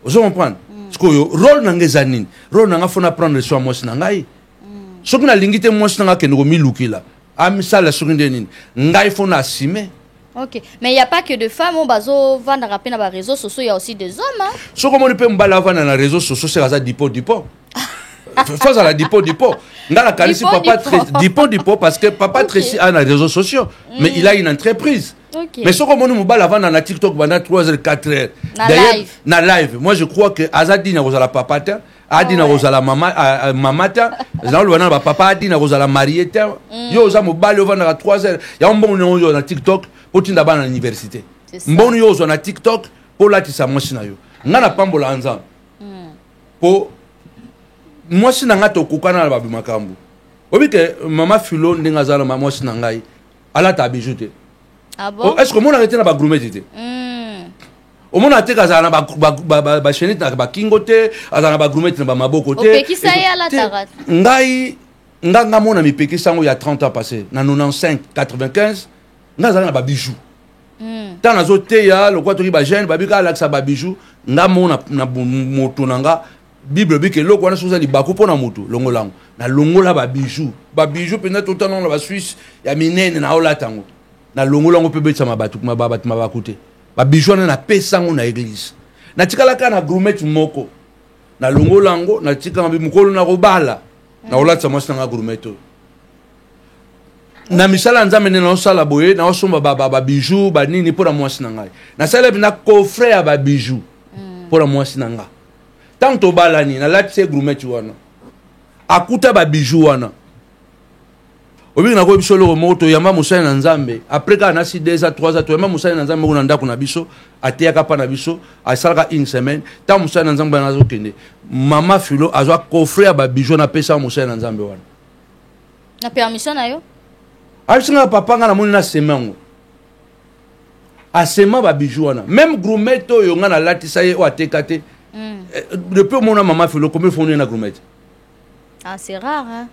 vous comprenez ce que yo rôle na ngezanini rôle na nga fona prendre soin moi si na ngai ce que na lingite moi si na nga ke ngo milukila amisala surindeni ngai fona assumer. OK, mais il y a pas que de femmes au bazo vendre rapena ba réseaux sociaux, il y a aussi des hommes hein. Ce comme on peut mbala vendre na réseaux sociaux c'est ça dipo faut ça la dipo ngala kalisi papa dipo parce que papa Tracy a na réseaux sociaux mais il a une entreprise. Okay. Mais ce comme on mbala vendre na TikTok pendant 3h 4h na live moi je crois que azadi na rozala papa ta adina rozala mamata za lo na papa adina rozala marieta yo za mobali ovanda ka 3h ya mbongo yo na TikTok potinda bana na université mbongo yo zo na TikTok pour latisa mwasi yo ngana pambola anza po mwasi na ngato kokana na babi makambu obike mama filo ndinga zala mwasi na ngai ala ta bijouté. Ah bon? Est-ce que mon arrêté na ba grumete au monde a été casé na ba chenite na ba kingote azana ba grumete na ba maboko te opekisa ya la tarat ngai nganga mona mi pekisa ngo ya 30 ans passé na 95 95 ngazana na ba bijoux tant na zote ya le quoi to ba jeune ba bika laksa ba bijoux nga mona na moto nanga bible bike loko wana soza libako pona moto longolango na longola ba bijoux pena tout temps na ba Suisse ya minene na ola tango na longolango pe betsa mabatu mabakute ba bijoux na pesango na église na tikala kana grumete moko na longolango na tika mabi mukolo na robala na olatisa mwasi nanga gourmet oyo na misala nzambe nde naosala boye naosomba babijou banini mpo na mwasi na ngai nasala na coffret ya babijou mpo na mwasi na nga tant tobalani nalatisa ye gourmet wana akuta babijou wana obiki nakoyi biso loko moko toyamba mosali na nzambe après kaka nasi 2 à 3 ans toyamba mosali na nzambe moko na ndako na biso ateyaka mpa na biso asalaka une semaine tant mosali na nzambe wana azokende mama filo azwa coffret ya babijou na apesa mosali na nzambe wana na permission na yo abisinga papa nga namoni na sema yango asema babijou wana même gourmet oyo nga nalatisa ye oyo ateka te depuis omona mama filo combien foni na gourmet ah c'est rare hein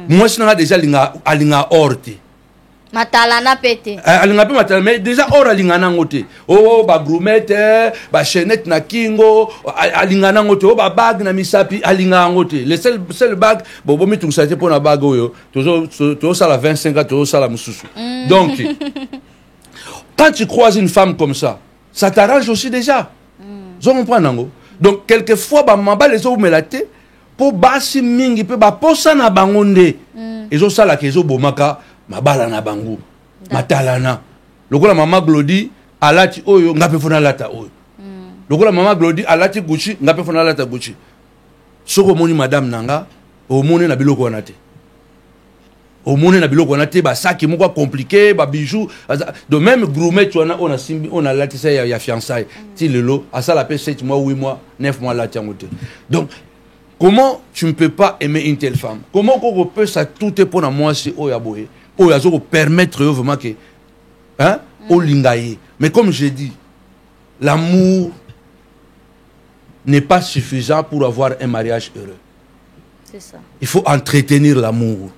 mwasi nanga déjà alinga or te matalana pete alinga mpe matalana mais déjà or alinga nango te o bagrumete bachenete na kingo alinga nango te o babag na misapi alinga yango te le seul bag bomitungisa te mpo na bag oyo tozosala 25 ans tozosala mosusu donc quand tu croises une femme comme ça t'arrange aussi déjà zo comprendre nango donc quelquefois bamabala ezomela te po basi mingi pe baposa na bango nde ezosalaka ezobomaka mabala na bango matalana lokola mama Glody alati oyo nga mpe fona lata oyo lokola mama Glody alati Gucci nga mpe fona lata Gucci soko omoni madame nanga omoni na biloko wana te omoni na biloko wana te basaki moko compliqué babijou de même gourmet wana on a simbi on a latisa ya fiançailles ti lelo asala pe 7 mois 8 mois 9 mois lati yango te donc comment tu ne peux pas aimer une telle femme? Comment on peut ça tout est pour moi c'est oyaboye oyazo permettre vraiment que hein au lingaye. Mais comme j'ai dit, l'amour n'est pas suffisant pour avoir un mariage heureux. C'est ça. Il faut entretenir l'amour.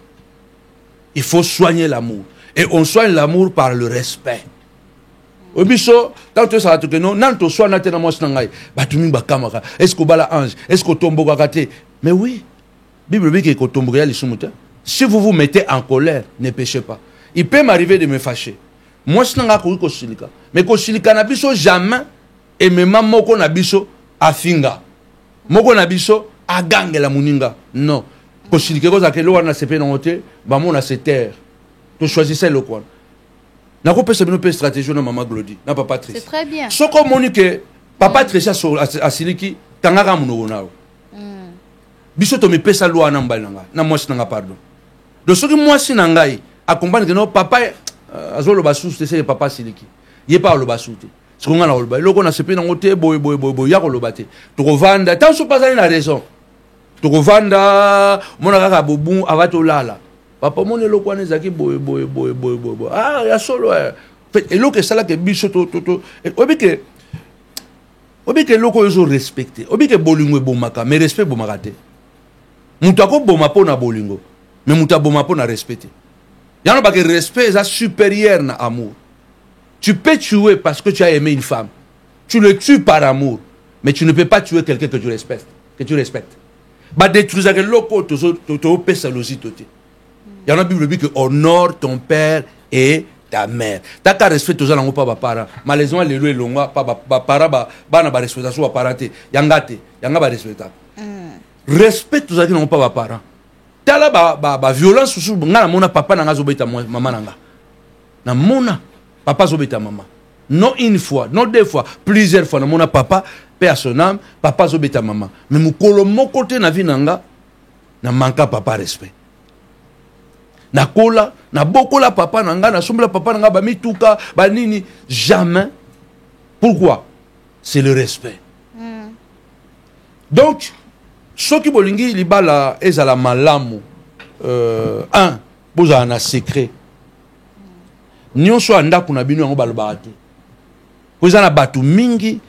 Il faut soigner l'amour. Et on soigne l'amour par le respect. Obiso, tant que ça que non, nanto soit naté na mwasi nangai, batumi bakamaka. Est-ce que bala ange, est-ce que tombo kakate? Mais oui. Bible dit que tombo ya lisumuta. Si vous vous mettez en colère, ne péchez pas. Il peut m'arriver de me fâcher. Moi je n'anga ko silika. Mais ko silika na biso jamais et même moko na biso afinga. Moko na biso agangela muninga. Non. Ko silika ko za kelo wana sepe na hote, ba mona se terre. Tu choisissez le coin. Na ko pesa bino pe stratégie na mama Glody na papa Tricia. C'est très bien. So ko moni que papa Tricia so asiliki tangaka muno nao. Biso to me pesa loi na mbali nanga na mwasi nanga pardon. Do soki mwasi nangai accompagne que no papa azolo basu c'est papa siliki. Ye pa lo basu te. Siko ngana lo ba loko na sepe na ngote boy ya ko lo bate. To kovanda tant so pas na raison. To kovanda mona kaka bobu avato lala. Papa mon eloko wana ezaki boy ah ya solo eloko esala ke biso to obike eloko ezo respecter obike bolingo ebomaka mais respect bomaka te mutu akoboma mpo na bolingo mais mutu aboma mpo na respect te yano bake respect eza supérieur na amour. Tu peux tuer parce que tu as aimé une femme, tu le tues par amour, mais tu ne peux pas tuer quelqu'un que tu respectes ba détruire eloko to pesa lositote. Il y a une Bible qui dit que honore ton père et ta mère. T'as qu'à respecter aux gens pas parents. Malheureusement les lois longs pas parents ba na ba respectation pas parenté. Yangate, yanga ba respecter. Respecte aux gens qui pas parents. T'as là ba violence sous ngana mona papa nanga zobeta maman nanga. Na mona papa zobeta maman. Non une fois, non deux fois, plusieurs fois na mona papa père son âme, papa zobeta maman. Mais mukolo mon côté na vie nanga na manka papa respect. Na kola, na bokola papa nanga, na sombla papa nanga, ba mituka, ba nini, jamais. Pourquoi? C'est le respect. Donc, ce qui bolingi libala ezala malamu. Un, boza na secret. Nyonso anda kuna bino yango balobaka te. Boza na batu mingi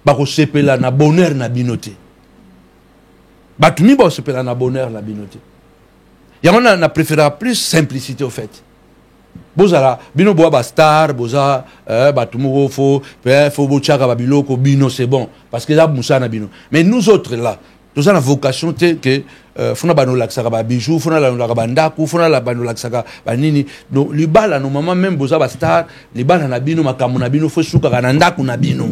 bako sepela na bonheur na bino te. Batu mingi bako sepela na bonheur na bino te. Yango na préférera plus simplicité au fait. Bozala bino boa ba star boza batu moko faut bochaka ba biloko bino c'est bon parce que ça musana bino. Mais nous autres là, nous avons la vocation que funa bano laksaka ba bijou, funa la ba ndaku, funa la bano laksaka ba nini. Donc libala no maman même boza ba star, libala na bino makamu na bino faut suka na ndaku na bino.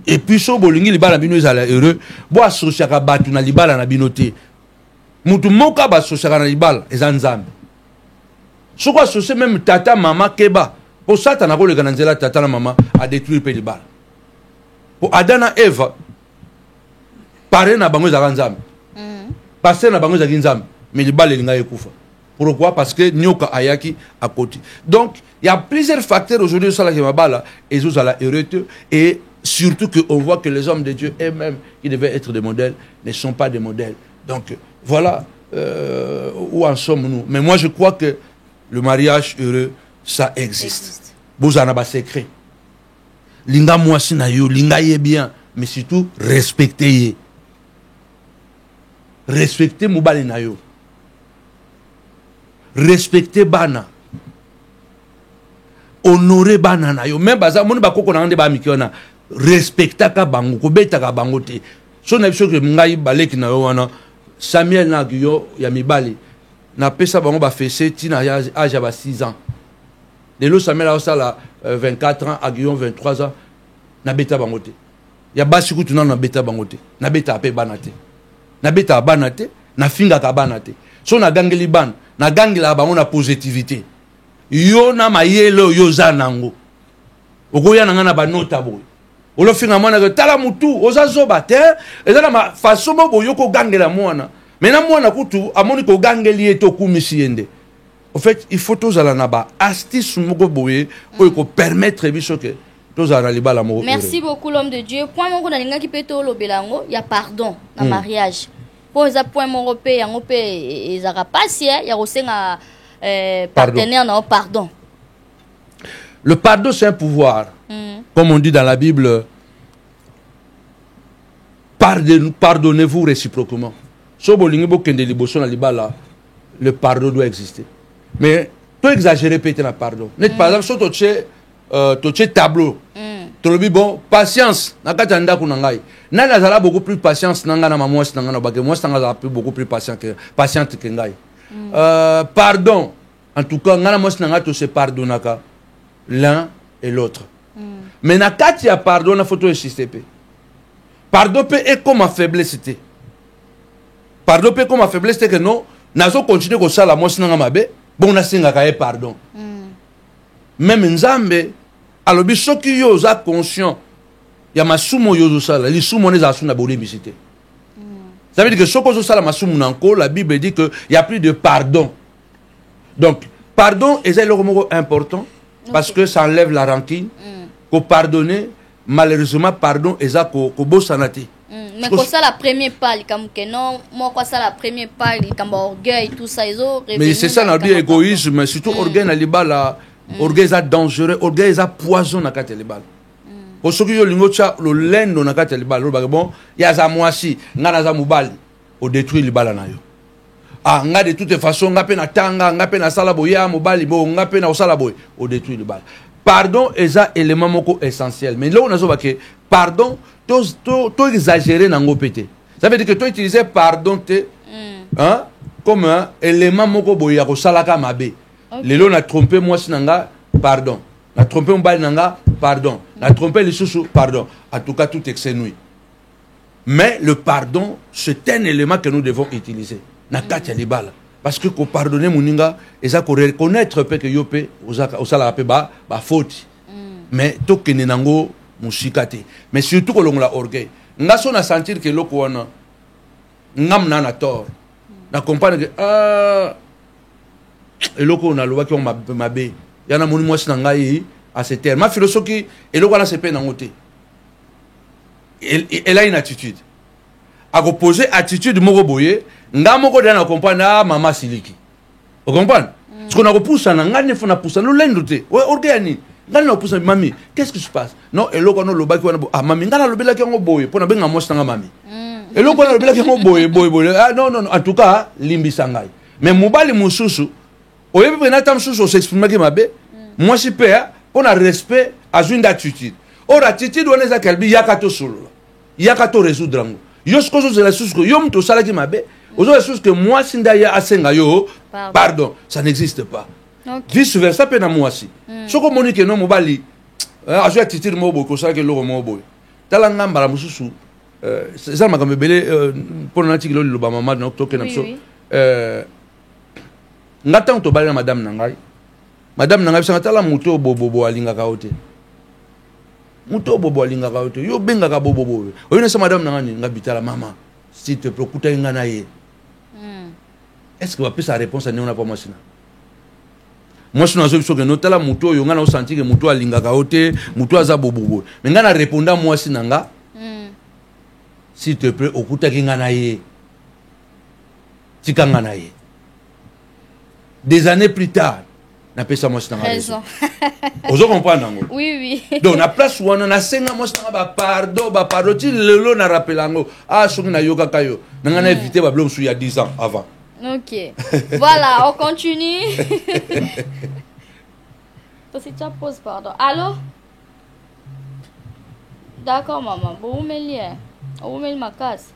Et puis so bolingi libala bino ezala heureux, bo associaka batu na libala na bino te. mutu moka basosiaka na libala eza nzambe soko asosie même tata mama keba po satana koleka na nzela tata na mama adétruire mpe libala po Adam na Eva pare na bango ezalaka nzambe paster na bango ezalaki nzambe mais libala elinga ekufa. Pourquoi? Parce que nyoka ayaki à côté. Donc il y a plusieurs facteurs aujourd'hui au salaki mabala et aux ala heureux et surtout qu'on voit que les hommes de Dieu eux-mêmes qui devaient être des modèles ne sont pas des modèles. Donc voilà où en sommes-nous. Mais moi je crois que le mariage heureux ça existe. Bozana ba secret. Linga mwasi na yo, linga ye bien, mais surtout respectez. Respectez mobali na yo. Respectez bana. Honorer bana na yo. Même baza moni bakoko na ngande ba mikiona. Respecta ka bango, ko beta ka bango te. So na biso ke ngai baleki na yo wana Samuel na yo ya mibali. Na pesa bango ba fessé tina âge ba 6 ans. Lelo Samuel a sala 24 ans, Aguillon 23 ans. Na beta bango te. Ya basi kutu na beta bango te. Na beta ape bana te. Na beta bana te, na finga ka bana te. So na gangeli ban, na gangela bango na positivité. Yo na mayelo yo zanango. Okoya na ngana ba nota boy. Olo finga mwana ke tala mutu, oza zoba te, ezala ma façon bo yo ko gangela mwana. Maintenant mwana kutu amoni ko gangeli eto kumisi yende. En fait, il faut tous aller là-bas. Astuce moko boye ko permettre biso que tous aller là-bas. Merci beaucoup l'homme de Dieu. Point mon na linga ki peto lo belango, il y a pardon dans mariage. Pour ça point mon repé yango pe ezaka pasi ya kosenga partenaire na pardon. Le pardon c'est un pouvoir. Comme on dit dans la Bible, pardonnez-vous réciproquement. So bolingi bo kende liboso na libala, le pardon doit exister. Mais tu exagères peut-être le pardon. Par exemple, si tu as tableau, tu as bon, patience, na nazala beaucoup plus patience nangana maman nangana bake moi nangana beaucoup plus patiente que ngai. Pardon, en tout cas ngana moi nangana to se pardonnaka l'un et l'autre. Mais na kati ya pardon na photo insister pe. Pardon peut est comme ma faiblesse était. Pardon peut comme ma faiblesse que non, nazo continuer ko sala moi nangana mabe. Bon na singa ka pardon. Même nzambe alobi soki yo za conscient ya masumo yo sala li sumo ne za suna boli misité. Ça veut dire que soko zo sala masumo nanko la Bible dit que il y a plus de pardon. Donc pardon est le mot important parce que ça enlève la rancune. Ko pardonner malheureusement pardon est ça ko bosanati. Mais quoi ça la première pas comme que non moi quoi ça la première pas comme orgueil tout ça ils ont mais c'est ça na égoïsme surtout orgueil na libala orgueil est dangereux orgueil est poison na kati libala pour ceux qui yo lingo cha lo lendo na kati libala lo bon ya za mwasi ngana za mubali o détruire libala na yo ah nga de toute façon nga pe na tanga nga pe na sala boya mubali bo nga pe na osala boy o détruire libala. Pardon est un élément moko essentiel mais là on a zo que pardon to exagérer nango pété. Ça veut dire que toi utiliser pardon te hein comme un élément moko boya ko salaka mabe. Lelo na trompé moi sinanga pardon. Na trompé mbali nanga pardon. Na trompé les sous pardon. En tout cas tout exénué. Mais le pardon c'est un élément que nous devons utiliser. Na katia libala. Parce que ko pardonner moninga eza ko reconnaître pe que yo pe osala pe ba faute. Mais to kenenango mushikate. Mais surtout ko longola orgueil. Nga so na sentir que loko wana ngam na tort. Na comprendre que eloko na loba ki on mabe. Yana moni mwasi na ngai à ce terme. Ma philosophie eloko na se pe nango te. Elle a une attitude. A poser attitude moko boye. Nga moko dana comprendre mama siliki. Vous comprenez? Ce qu'on a repoussé na ngane fona poussa no lendo te. Orgueil ni. Ngane na poussa mami, qu'est-ce qui se passe? Non, eloko no lobaki wana ah mami ngana lobela ki ngo boye pona benga mwasi nga mami. Eloko na lobela ki ngo boye. Ah non en tout cas limbi sangai. Mais mobali mususu oyebi pena tam susu s'exprimer ki mabe. Moi si père on a respect à une attitude. Or attitude on est à kelbi yakato solo. Yakato résoudre ngo. Yo ce que je la susu yo mto sala ki mabe. Aux choses que moi sindaya asenga yo pardon ça n'existe pas. Vice versa pe na moi si. Soko moni ke no mobali a joué attitude mo bo ko sala ke lo mo boy. Tala ngamba la mususu ça m'a comme belé pour na tikilo lo ba mama na to ke na so ngata to bala madame nangai bisanga tala muto bobo alinga kaote muto bobo alinga kaote yo benga ka bobo oyine sa madame nangani ngabitala mama s'il te plaît kuta ngana ye est-ce que va peut sa réponse à néona pas moi sina moi je n'ai pas que notala muto yo ngana o sentir que muto alinga kaote muto aza bobo mais ngana répondant moi sinanga s'il te plaît okuta ngana ye tika ngana ye. Des années plus tard, n'a pas ça moi c'est raison. Vous comprenez? Oui. Donc la place où on a 5 ans moi c'est pardon ti lelo na rappelango ah soki na yoga kayo na évité ba blom il y a 10 ans avant. OK. Voilà, on continue. C'est ta pause pardon. Allô? D'accord maman, bon lien. On met ma casse.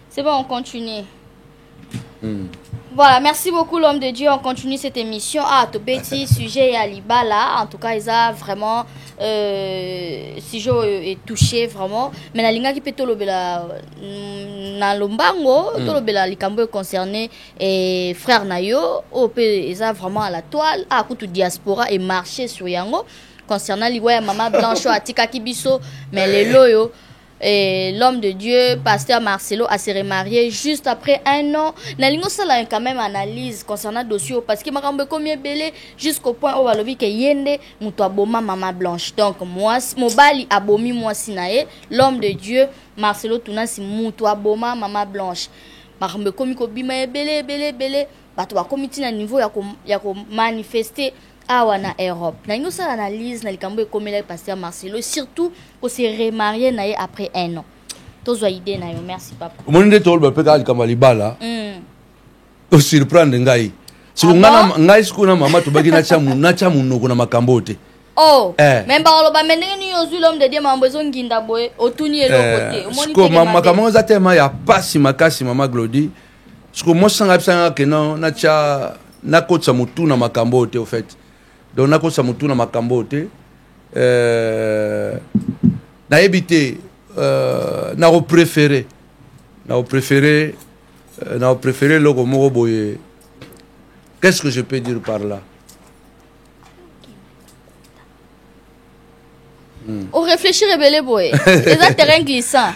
C'est bon, on continue. Voilà, merci beaucoup l'homme de Dieu. On continue cette émission. Ah, tout petit sujet à Libala. En tout cas, ils ont vraiment sujet est touché vraiment. Mais la linga qui peut tolobela na lombango, tolobela likambo concerné et frère Nayo, ils ont vraiment à la toile. Ah, coup diaspora et marché sur yango concernant l'Ivoire maman Blanchot Atika Kibiso, mais les loyo. Et l'homme de Dieu, pasteur Marcelo, a se remarié juste après 1 an. Nalingo sala quand même analyse concernant le dossier parce que makambo combien belé jusqu'au point où on que yende muto aboma mama Blanche. Donc moi mobali abomi moi sinae l'homme de Dieu Marcelo tunasi muto aboma mama Blanche. Makambo komi ko bima belé bato ba komiti na niveau ya ko manifester awa na Europe. Na nous ça analyse na likambo ekomela pasteur Marcelo surtout ko se remarier na après 1 an. Tozo idée na yo merci papa. Omonde tolba peka likambo libala. O surprendre ngai. Siku ngana ngai siku na mama to baki na chamu noko na makambote. Oh, même ba oloba menenge ni yozu l'homme de Dieu mambo zonginda boy otuni eloko te. Omoni te mama kama za tema ya pasi makasi mama Glody. Siku mo sanga bisanga ke na cha na kotsa mutu na makambote au fait. Donc na kosa mutu na makambote na évité na préféré logo moko boye. Qu'est-ce que je peux dire par là? On réfléchit rebelle boy. Les terrain glissant.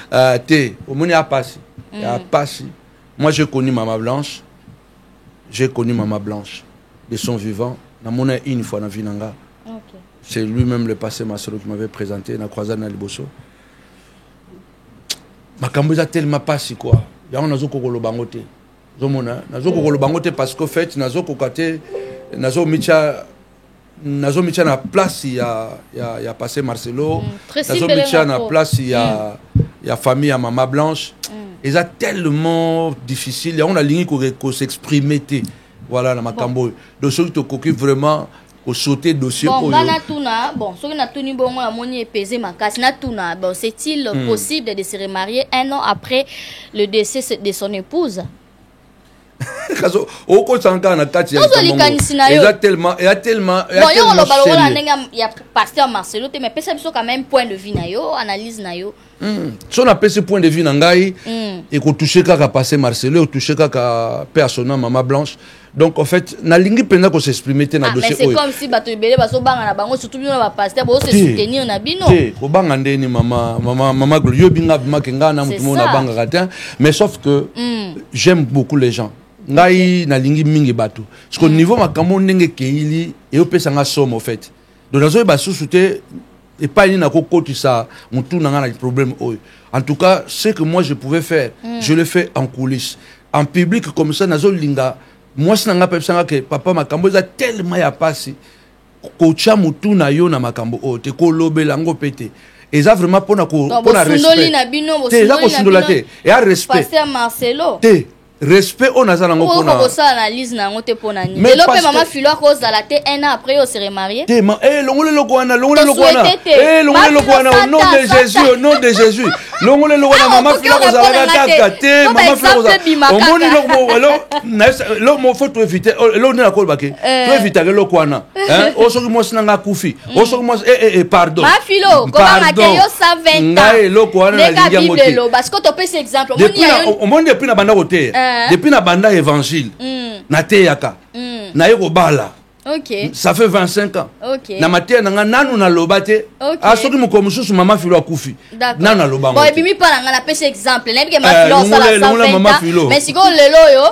Au moni a passé. Moi j'ai connu Maman Blanche. De son vivant. Namona une fois dans Vinanga. Okay. C'est lui-même le passé Marcelo qui m'avait présenté na croisade na Liboso. Makambo za tellement passé quoi. Ya on nazo kokolo bangote. Zomona, nazo kokolo bangote parce qu'au fait nazo kokate nazo micha na place ya passé Marcelo. Nazo micha na place ya famille à Maman Blanche. Et ça tellement difficile, ya on a ligne ko s'exprimer. Voilà la makambo de ceux qui t'occupent vraiment au sauter dossier bon bana tuna bon ceux qui n'a tuni bon la moni pesé ma casse na tuna bon c'est-il possible de se remarier 1 an après le décès de son épouse? Kazo oko sanka na kati ya tellement bon yo lo balola nenga ya pasteur Marcelo te mais pesa biso quand même point de vue na yo analyse na yo si on appelle ce point de vue na ngai et ko toucher kaka passer Marcelo toucher kaka personnel Maman Blanche. Donc en fait na lingi pena ko s'exprimer te na dossier mais c'est comme si bato belé baso banga na bango surtout bino ba pasteur bo se soutenir na bino ko banga ndeni mama Glody binga makenga na mutu na banga kata mais sauf que j'aime beaucoup les gens ngai na lingi mingi bato parce qu'au niveau makambo ndenge keili et opesa nga somme en fait donc nazo ba souté et pas ni na kokoti ça mutu na nga na problème en tout cas ce que moi je pouvais faire je le fais en coulisses en public comme ça nazo linga. Moi je n'ai pas que papa makambo za tellement ya passé kocha mutu na yo na makambo te ko lobelango pété et ça vraiment pour na respect te za ko sundola te et a respect pasteur Marcelo te respect on a ça nango pona ko ça analyse nango te pona ni mais lope maman filo ko za la te 1 an après on se remarié te longole lokwana au nom de Jésus longole lokwana maman filo ko za la kaka te maman filo ko za omoni lo mo faut éviter lo na ko bake to éviter le lokwana hein o soki mo sinanga kufi o soki mo pardon ma filo ko ba makeyo 120 ans ngai lokwana na linga mote parce que to pese exemple omoni depuis na banda kote Depuis na banda évangile. Na teyaka. Na yeko bala. Ok. Ça fait 25 ans. Ok. Na matin na nanu na lobate. Ok. A soki mukomususu mama filo akufi. D'accord. Nanu na lobango. Bon, et puis mi pa na ngana pese exemple. Na bike ma filo sala ngula 120 mama ans. filo. Mais siko lelo yo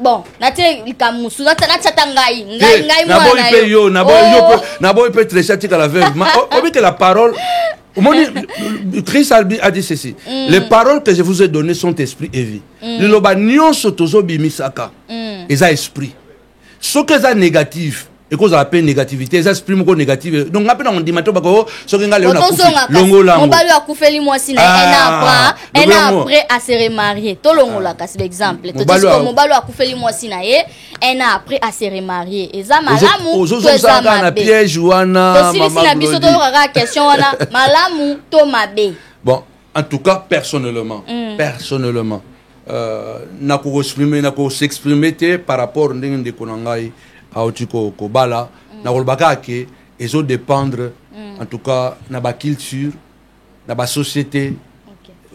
bon, na te likamusu na chata ngai. Ngai na boy pe yo, na boy yo, na boy pe très tika la veuve. Obi que la parole Christ a dit ceci. Les paroles que je vous ai données sont esprit et vie. Le loba nyonso tozo bimisaka. Eza esprit. Ce que ça négatif et cause appelle négativité, ça exprime quoi négative. Donc après on dit maintenant bako ce que ngale on a coufi longo lango. On va lui accoufer moi si un an après à se remarier. To longo la cas exemple. To dis comme on va lui accoufer moi si un an après à se remarier. Et ça malamu to ça na piège wana mama. Si na biso to ra question wana malamu to mabe. Bon, en tout cas personnellement, nako s'exprimer par rapport ndenge de konangai autiko ko bala na kolbaka ke ezo dépendre en tout cas na ba culture na ba société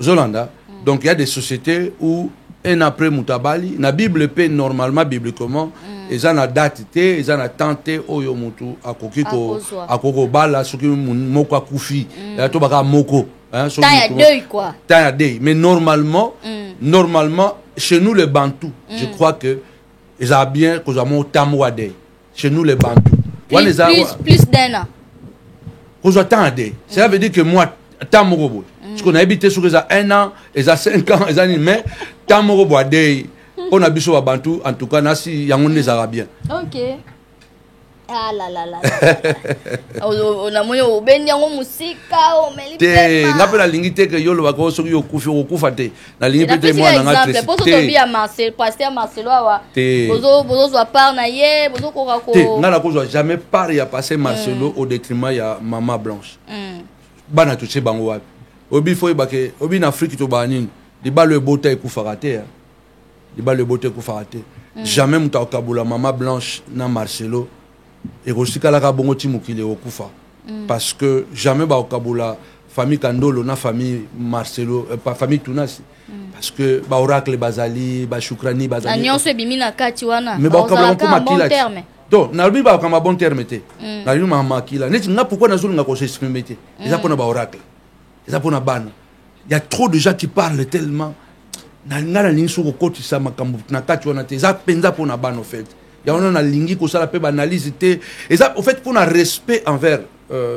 Zolanda. Donc il y a des sociétés où un après mutabali na Bible pe normalement bibliquement eza na date te eza na tante oyo mutu akoki ko akoko bala soki moko akufi to baka moko hein so deuil quoi ta deuil mais normalement chez nous les Bantous je crois que ils ont bien que nous tamwa deuil chez nous les Bantous plus d'un an que tant deuil ça veut dire que moi tamoro parce qu'on a habité sur ça 1 an ils ont 5 ans ils ont mais tamoro bois deuil on a biso Bantou en tout cas nasi yango les arabien. OK. Ah là là là. On a moyo ben yango musika o meli te ngapela lingite ke yolo bako soki yo kufi ko kufate na lingite te moi na ngatre pour to bi à Marcel pasteur Marcelo wa bozo zo par na ye bozo ko ko te ngala ko jamais par ya passer Marcelo au détriment ya Maman Blanche bana touché bango wapi obi foi bake obi na Afrique to banini di ba le bota ekufarate di ba le bota ekufarate jamais mutakabula Maman Blanche na Marcelo et aussi kalaka bongo timukile okufa parce que jamais ba okabula famille Kandolo na famille Marcelo pas famille Tunasi parce que ba oracle bazali ba shukrani bazali anyonso bimina kati wana mais ba okabula ko makila donc na bi ba okama bon terme te na bi ma makila neti nga pourquoi na zulu nga ko s'exprimer te eza pona ba oracle eza pona bana il y a trop de gens qui parlent tellement na ngala linso ko kotisa makambo na kati wana te eza penza pona bana en fait. Il y a un lingi qui a fait analyse et ça au fait pour un respect envers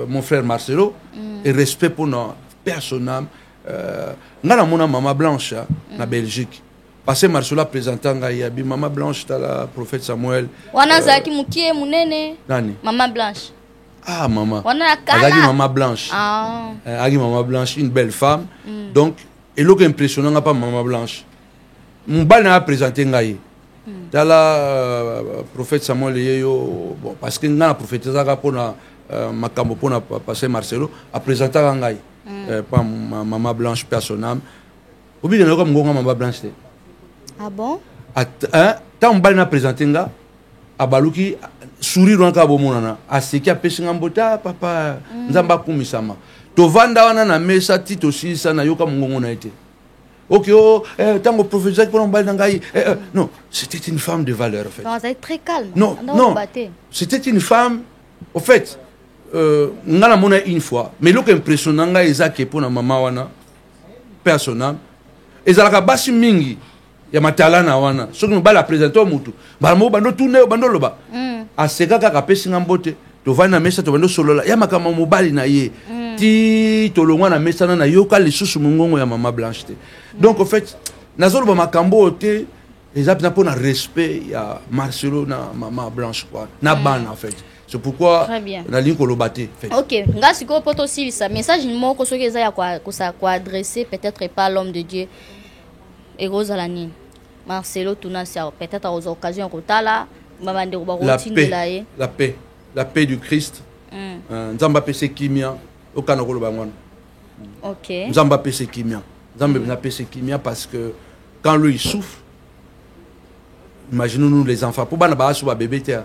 mon frère Marcelo et respect pour notre personnel ngana mona Maman Blanche na Belgique parce que Marcelo a présenté ngayabi Maman Blanche ta la prophète Samuel wana zaki mukie munene nani Maman Blanche maman wana kala azaki Maman Blanche agi Maman Blanche une belle femme donc et l'autre impressionnant n'a pas Maman Blanche mbal na présenté ngaye Dala prophète Samuel yeyo bon parce que ngana prophète zaka pona makambo pona passer Marcelo a présenté ngai pas Maman Blanche personnam obi na comme ngonga Maman Blanche te ah bon tant mbali na présenté nga abaluki sourire nka bomonana aseki apesinga mbota papa nzamba kumisama to vanda wana na mesa tito sisa na yoka ngongo na ete. Ok, tant prophète pour non, c'était une femme de valeur en fait. Non, ça est très calme. Non, c'était une femme, en fait, on a monnaie une fois, mais l'autre impressionnant est que pour la maman wana personnel, et ça la basi mingi, ya matalana wana, ce que nous la présenter au mutu, balmo bando tourner bando loba, a sega ka pesi ngambote, to vana mesa to bando solola, ya makama mobali na ye. Ti tolongwa na mesa na yoka lisusu mungongo ya Maman Blanche te. Donc en fait nazolo ba makambo te ezapna pour un respect ya Marcelo na Maman Blanche quoi na bana en fait c'est pourquoi na linko lobate fait. OK ngasi ko poto si ça message moko soki eza ya kwa adresser peut-être pas l'homme de Dieu et Rosalani Marcelo Tunasi peut-être aux occasions kotala babande ko ba rotindela ye la paix du Christ nzamba pese kimia okana ko loba ngwana. OK nzamba pese kimia nzamba na pese kimia parce que quand lui il souffre imaginons nous les enfants pour bana ba asu ba bébé te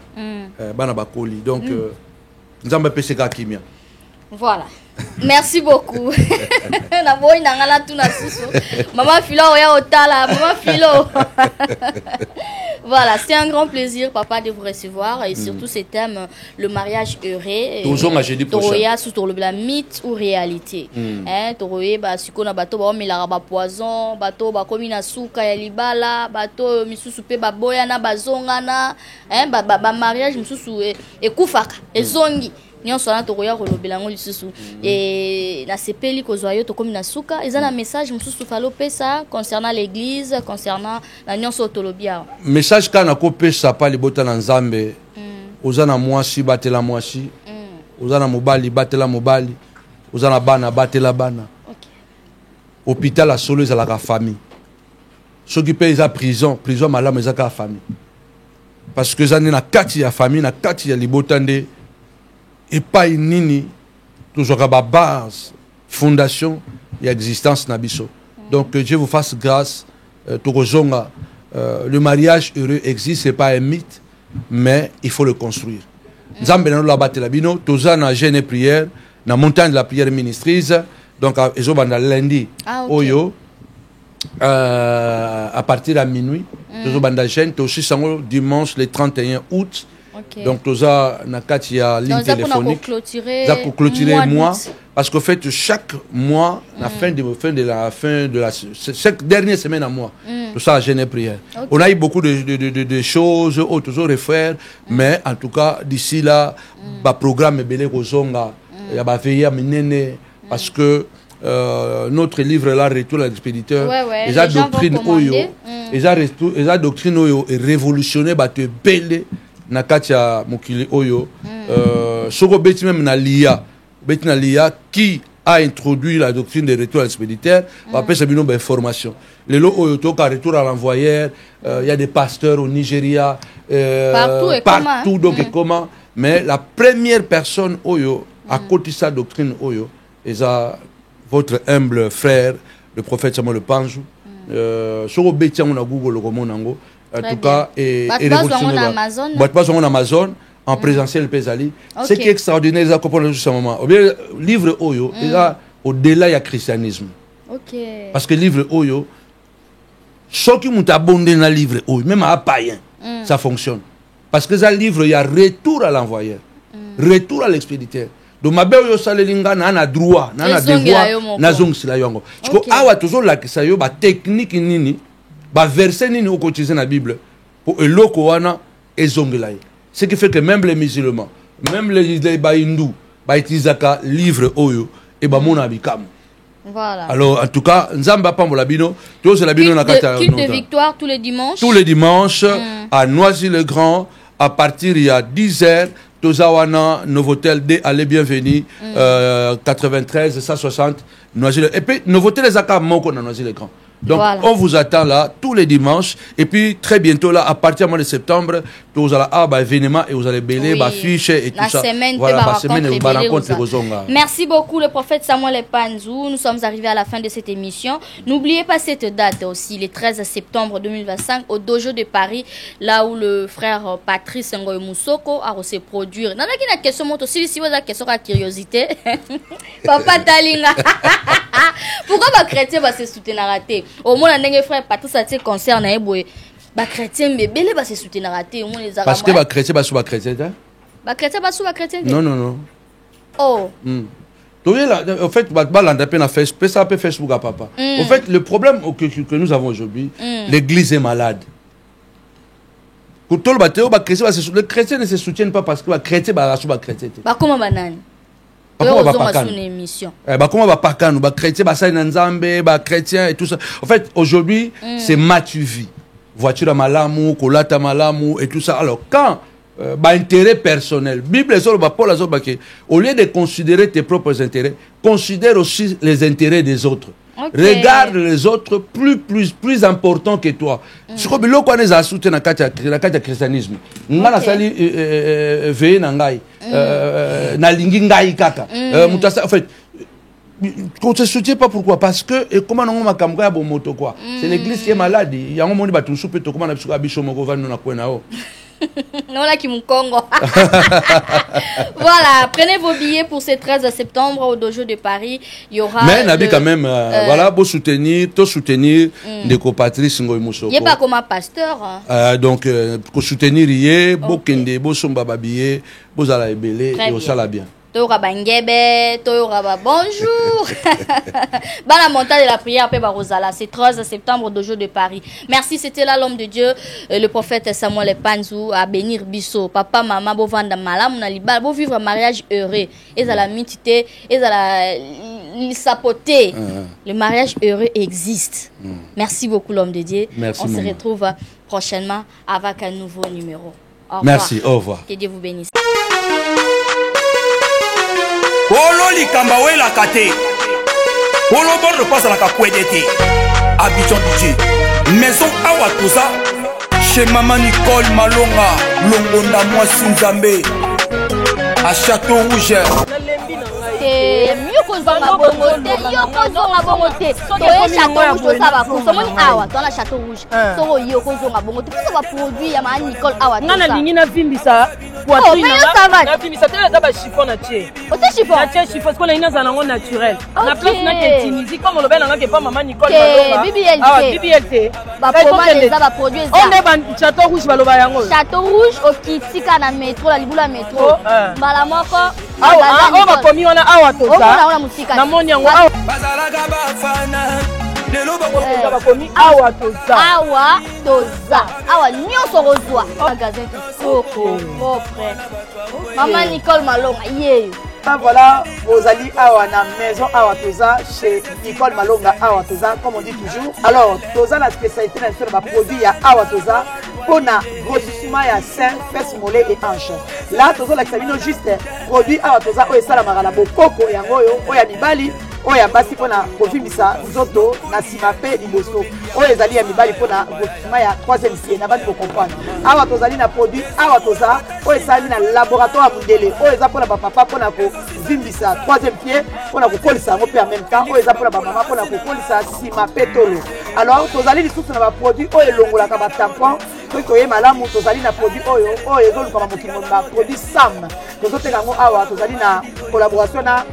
bana ba koli donc nzamba pese ka kimia. Voilà. Merci beaucoup. Maman Philo, Maman Philo. Voilà, c'est un grand plaisir, papa, de vous recevoir. Et surtout, ce thème, le mariage heureux. Toujours à jeudi prochain. Toroya, sous le mythe ou réalité. Toroya, si on a bateau, on a poison, bateau, comme na souka, ya libala, bateau, misusu pe baboya na bazongana, mariage, misusu, et koufaka, et zongi. Nyonso na toroya kolobela ngo lisusu et na sepeli kozwayo to comme na suka ezana message mususu falo pesa concernant l'église concernant la nyonso tolobia message kana ko pesa pa libota na nzambe ozana mwasi batela mwasi ozana mobali batela mobali ozana bana batela bana hôpital a solo ezala ka famille soki pe eza prison malamu eza ka famille parce que zani na kati ya famille na kati ya libota nde et pas nini toujours à base fondation et existence nabiso. Donc que Dieu vous fasse grâce le mariage heureux existe, c'est pas un mythe mais il faut le construire. Nzambe na la batela bino toza na jeûne et prière na montagne de la prière ministrise donc ezobanda lundi oyo à partir de minuit ezobanda jeûne to aussi sango dimanche le 31 août. Okay. Donc, tout ça, na kati ya ligne téléphonique. Ça pour clôturer mois. Parce qu'en fait, chaque mois, la fin de la chaque dernière semaine à mois, tout ça, jeûne et prière. Okay. On a eu beaucoup de choses, toujours refaire, mais en tout cas, d'ici là, le programme est belé kozonga, il y a veillé à menene, parce que notre livre là, Retour à l'expéditeur, les doctrines oyo, les doctrines oyo est révolutionné, bah te belé. Nakatia Mokili Oyo, Soko Beti même na l'IA qui a introduit la doctrine des retours à l'expéditeur, après c'est une information. Les lots Oyo Toka retour à l'envoyeur, il y a des pasteurs au Nigeria, partout donc et comment. Mais la première personne Oyo à côté de sa doctrine Oyo, et ça votre humble frère, le prophète Samuel Panjou, Soko Beti on a Google le roman nango. En tout cas, et en Amazon, en présentiel Pesali. Ce qui est extraordinaire, c'est comprendre juste un moment. Livre Oyo, au-delà, il y a christianisme. Parce que livre Oyo, ceux qui m'ont abondé dans le livre Oyo, même à païen, ça fonctionne. Parce que dans le livre, il y a retour à l'envoyeur, retour à l'expéditeur. Donc, ma belle Yosalinga n'a droit, n'a devoir, n'a zong sila yongo. Parce que, awa toujours la kisayo, ba technique nini. Bah verset ni nous cotiser la Bible pour le Koana et Zongelaï. Ce qui fait que même les musulmans, même les hindous, bah itisaka livre Oyo et bah mon abikam. Voilà. Alors en tout cas, Nzamba Pambolabino, tous la bino na kata. Culte de victoire tous les dimanches. Tous les dimanches à Noisy-le-Grand à partir il y a 10h. Tozawana, Novotel D, allez bienvenue, 93 160 Noisy-le-Grand. Et puis Novotel les Aka Moko na Noisy-le-Grand. Donc, voilà. On vous attend là tous les dimanches. Et puis, très bientôt, là, à partir du mois de septembre, vous allez avoir événement et vous allez bêler, fiche et tout ça. Voilà, la semaine, vous allez rencontrer vos ongles. Merci beaucoup, le prophète Samuel Panzou. Nous sommes arrivés à la fin de cette émission. N'oubliez pas cette date aussi, le 13 septembre 2025, au Dojo de Paris, là où le frère Patrice Ngoy Moussoko a reçu produire. Dans la question, si vous avez une question à curiosité, Papa Talinga. Pourquoi les chrétiens vont se soutenir raté? Au moins, les frères Patrice a concerne les chrétiens, mais belé va se soutenir raté. Parce que les chrétiens sont chrétiens. Les chrétiens sont chrétiens. Non. Oh. En fait, Facebook à papa. En fait, le problème que nous avons aujourd'hui, l'église est malade. Pour tout le chrétien ne se soutiennent pas parce que les chrétiens sont chrétiens. Comment banane? Comment va pas chrétien et tout ça. En fait, aujourd'hui, c'est Mathieu voiture à malamu, kolata malamu et tout ça. Alors, quand intérêt personnel, Bible au lieu de considérer tes propres intérêts, considère aussi les intérêts des autres. Okay. Regarde les autres plus importants que toi. C'est comme le qu'on a soutenu dans le christianisme. On a sali veillé nangai, na lingi ngai kaka. En fait, on ne se soutient pas pourquoi? Parce que comment on a kamga bon moto quoi. C'est l'église qui est malade. Il y a un monde qui va tout souper. Comment on a besoin de bichon moko va nous na quoi nao. Non, là qui me Congo. Voilà, prenez vos billets pour ce 13 septembre au Dojo de Paris. Il y aura. Mais Nabi quand même, voilà, pour soutenir des copatrices Ngoy Moussoko. Il n'est pas comme un pasteur. Donc, pour soutenir, il y a beaucoup de beaux somba babillés, beaux à la ébélé et au salabien. Toyora Bangebe, Toyora bonjour. Dans la montagne de la prière, Peba Rosala, c'est 13 septembre au Dojo de Paris. Merci, c'était là l'homme de Dieu, le prophète Samuel Panzou, à bénir Bisso. Papa, maman, beau vendre malam, naliba, beau vivre un mariage heureux. Et à la mitité, et à la sapoter. Le mariage heureux existe. Merci beaucoup, l'homme de Dieu. Merci, on maman. se retrouve prochainement avec un nouveau numéro. Au revoir. Merci, au revoir. Que Dieu vous bénisse. Olo likamba wela kate Olo bordo pasa la kakwedete Abidjan DJ Maison awa toza Chez Maman Nicole Malonga Longonda moi Sinzambe À Château Rouge mieux qu'on soit ma bonne château rouge ça va pour awa dans la château rouge so yo qu'on soit ma bonne tout ça va produit ya ma Nicole awa ngana lingi na vimbisa poitrine na vimbisa tele za ba chiffon na tie o te chiffon na tie chiffon ko na ina za nango naturel na place na ke Tunisie comme le bel nga ke pas Maman Nicole BBLT ba pomade les ba produit on est ban château rouge baloba yango château rouge au kitika na métro la libula métro mala moko awa ba komi wana awa toza na moni yango awa Bazalaga bafana Lelo ba komi awa toza awa nyonso rozwa magasin kitoko propre Maman Nicole Malonga yeyo. Voilà, vos alliés à la maison à Toza chez Nicole Malonga à Toza, comme on dit toujours. Alors, Toza, la spécialité de la produit à Toza, pour la grossissement à sein, fesses, mollets et hanches. Là, Toza, l'examine juste produit à Toza, ou ça la maralabo, coco et angoyo, ou ya mibali. Oya basi pona kofimisa nzoto na simape liboso oyo ezali ya mibali pona grossissement ya 3e pied na bandi comprendre awa tozali na produit awa toza oyo esali na laboratoire mundele oyo eza pona bapapa pona kovimbisa 3e pied pona kokolisa yango mpe en même temps oyo eza pona bamama pona kokolisa simape tolo alors tozali lisusu na baproduit oyo elongolaka batampon soki toye malamu tozali na produit oyo ezolukama mokili mobimba produit sam tozoteka yango awa tozali na collaboration na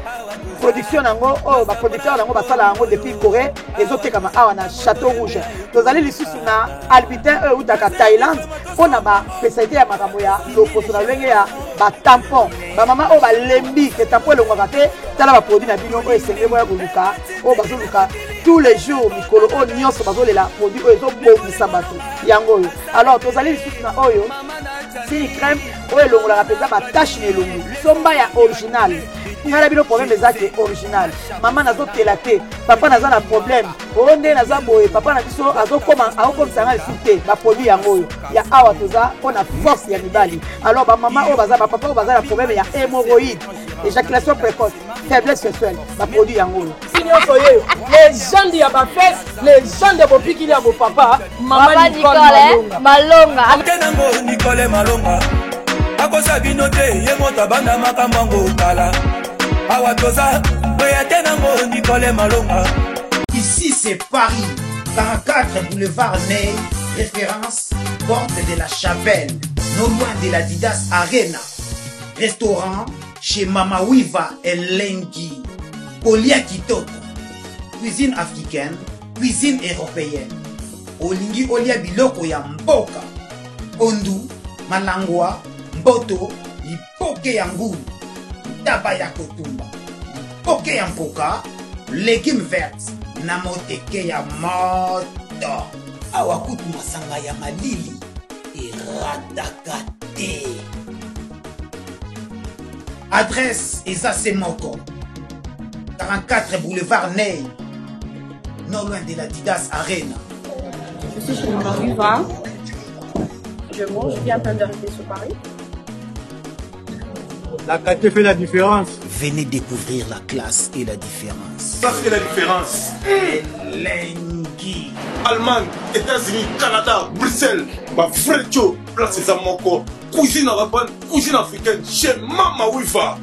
production nango oh ba producteur nango basala yango depuis Corée ezotekama awa na Château Rouge tozali lisusu na albitin utaka Thaïlande pona ba spécialité ya makambo ya loposo na lenge ya ba tampon ba mama o ba lembi ke tampon elongwaka te tala ba produit na bino oyo esengeli moya koluka oyo bazoluka tous les jours mikolo oyo nyonso bazolela produit oyo ezobongisa bato yango oyo alors tozali lisusu na oyo sini crème oyo elongolaka mpenza batache na elongi somba ya original ngala bino problème ezaki original maman nazotela te papa naza na problème onde naza boye papa na biso azokomisa nga lisu te baproduit yango oyo ya awa toza mpona force ya mibali alors bamama oyo baza bapapa oyo baza na problème ya hémorroïde éjaculation précoce faiblesse sexuelle baproduit yango oyo nyonso yeyo les gens ya bafese les gens de bopikili ya bopapa Maman Nicole Malonga Akenango Nicole Malonga Akosa bino te ye moto banda makambo kala Awa toza Oyatenango Nicole Malonga. Ici c'est Paris 44 boulevard Ney, référence porte de la Chapelle, non loin de la Didas Arena. Restaurant chez Mama Wiva et Lengi. Kolia Kitoko. Cuisine africaine, cuisine européenne. Olingi olia biloko ya mboka. Ondu, malangwa, mboto, lipoke ya ngulu, taba ya kotumba, lipoke ya mpoka, légumes verts, namoteke ya moto. Awakutu masanga ya malili, iradakate. Adresse Eza Moko, 44 boulevard Ney, non loin de la Didas Arena. Je suis chez Mama Wiva. Je mange, je viens d'arriver sur Paris. La qualité fait la différence. Venez découvrir la classe et la différence. Ça c'est la différence. Lengi. Allemagne, États-Unis, Canada, Bruxelles. Ma frère Joe, place Eza Moko. Cuisine arabe, cuisine africaine chez Mama Wiva.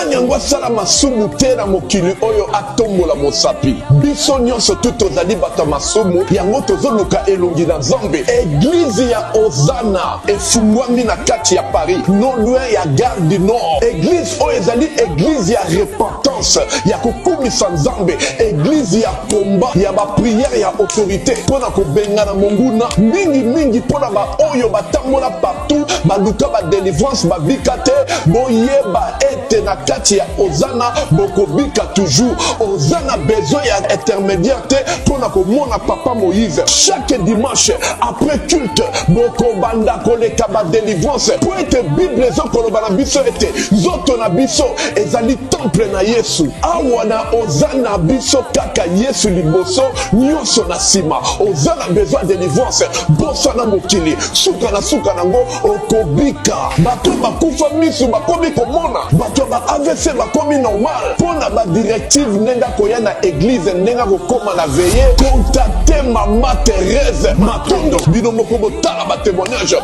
Nanyango sala masumu te na mokili oyo atombola mosapi. Biso nyonso tout ozali bato masumu yango tozoluka elongi na Nzambe. Église ya Ozana efungwami na kati ya Paris, non loin ya Gare du Nord. Église oyo ezali église ya repentance, ya kokumisa Nzambe, église ya combat, ya ba prière ya autorité pona kobenga na monguna mingi pona ba oyo batambola partout baluka ba délivrance babika te boyeba ete na kati ya Ozana bokobika toujours. Ozana besoin ya intermédiaire te pona komona papa Moïse. Chaque dimanche après culte bokobanda koleka ba délivrance po ete Bible ezokoloba na biso ete nzoto na biso ezali temple na Yesu. Awa na Ozana biso kaka Yesu liboso nyonso na sima. Ozana besoin de délivrance boso na mokili suka nango okobika. Bato bakufa misu bakomi komona, bato ba AVC bakomi normal pona ba directive nenga koya na église nenga kokoma na veiller. Contactez Mama Thérèse Matondo bino moko botala ba témoignage.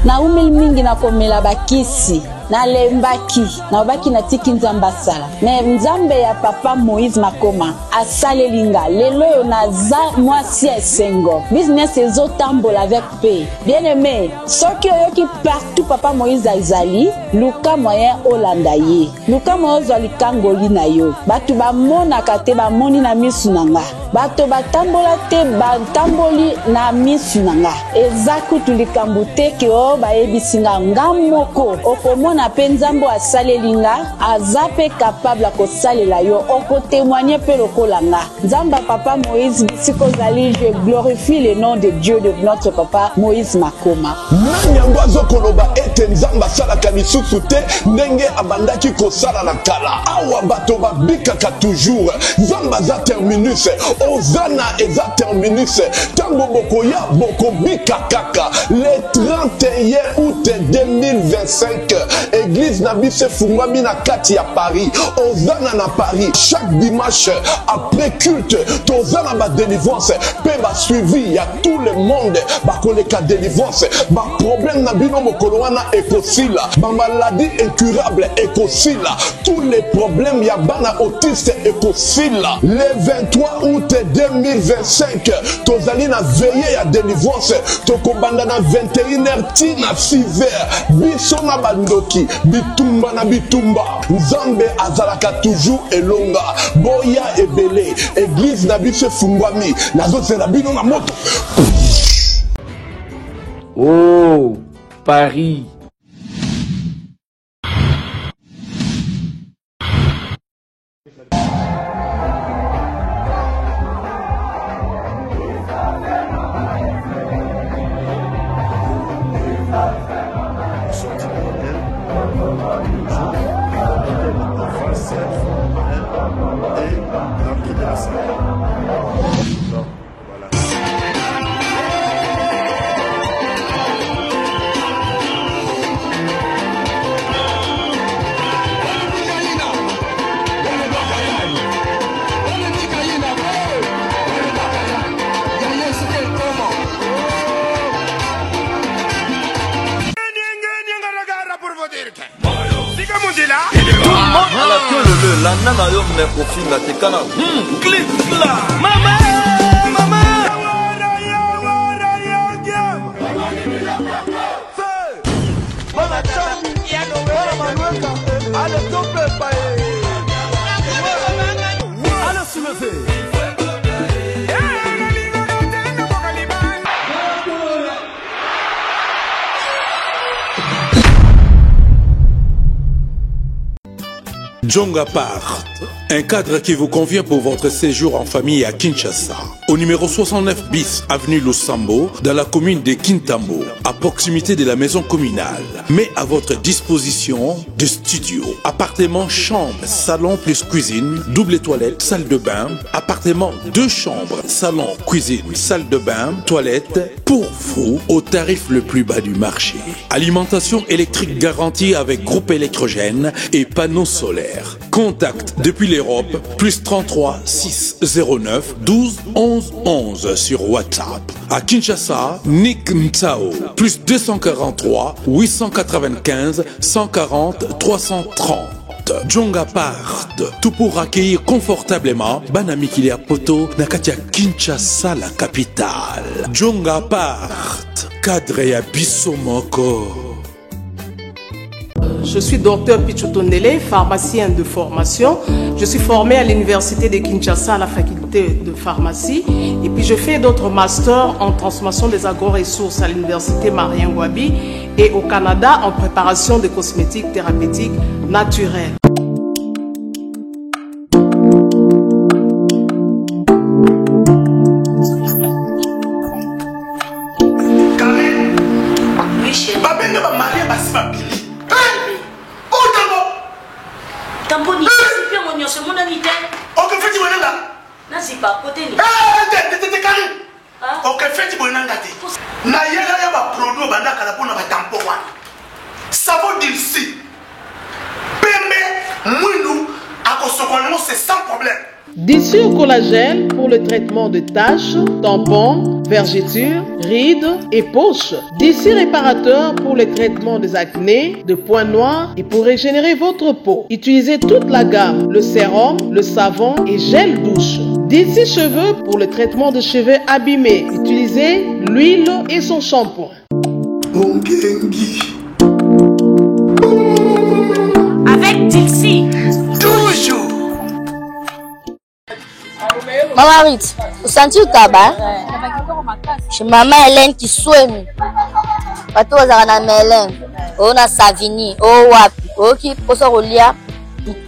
Na umil mingi na komela bakisi na lembaki na obaki na tiki Nzambe asala me Nzambe ya papa Moïse Makoma asalelinga lelo yo naza mwasi esengo business ezotambola avec paix. Bien aimé, soki oyoki partout papa Moïse azali luka moyen olanda ye, luka moyen ozwa likangoli na yo. Bato bamonaka te bamoni na misu nanga, bato batambola te batamboli na misu nanga. Eza kutu likambo te ke o bayebisinga nga moko okomona na penzambo asalelinga azape capable à kosalela yo oko témoigner pe lokolanga. Nzamba papa Moïse bisiko zali, je glorifie le nom de Dieu de notre papa Moïse Makoma. Nanyango azokoloba ete Nzamba salaka lisusu te ndenge abandaki kosala na kala. Awa bato babikaka toujours. Nzamba za terminus, Ozana eza terminus. Tango bokoya bokobika kaka. Le 31 août 2025 église na biso fungwami na kati ya Paris. Ozana na Paris chaque dimanche après culte tozana ba délivrance pe ba suivi ya tout le monde ba koleka délivrance ba problème na bino mokolo wana ekosila ba maladie incurable ekosila tous les problèmes ya bana autiste ekosila. Le 23 août 2025 tozali na veillée ya délivrance tokobanda na 21h tina 6h biso na bandoki bitumba na bitumba. Nzambe azalaka toujours elonga boya ebele église na biso fungwami nazozela bino na moto. Oh Paris, la nana yo me kofinga te kana clip là mama Djonga Part, un cadre qui vous convient pour votre séjour en famille à Kinshasa. Au numéro 69 bis, avenue Lusambo, dans la commune de Kintambo, à proximité de la maison communale. Mais à votre disposition de studio, appartement, chambre, salon plus cuisine, double toilette, salle de bain, appartement, 2 chambres, salon, cuisine, salle de bain, toilette, pour vous, au tarif le plus bas du marché. Alimentation électrique garantie avec groupe électrogène et panneaux solaires. Contact depuis l'Europe, plus 33 609 12 11 11 sur WhatsApp. À Kinshasa, Nick Mtsao, plus 243 895 140 330. Djonga Part, tout pour accueillir confortablement Banami Kilia Poto, Nakatia Kinshasa, la capitale. Djonga Part, cadre ya Bissomoko. Je suis docteur Pichotondele, pharmacien de formation. Je suis formé à l'université de Kinshasa à la faculté de pharmacie. Et puis je fais d'autres masters en transformation des agro-ressources à l'université Marien Ngouabi et au Canada en préparation de cosmétiques thérapeutiques naturelles. D'ici au collagène pour le traitement de taches, tampons, vergetures, rides et poches. D'ici réparateur pour le traitement des acnés, de points noirs et pour régénérer votre peau. Utilisez toute la gamme, le sérum, le savon et gel douche. D'ici cheveux pour le traitement de cheveux abîmés. Utilisez l'huile et son shampoing. Avec Dixie. Toujours. Maman Rit, vous sentez le tabac? Chez maman Hélène qui souhaite. Pato Zarana Hélène. On a Savini. Oh wapi. Oh qui pose au lit.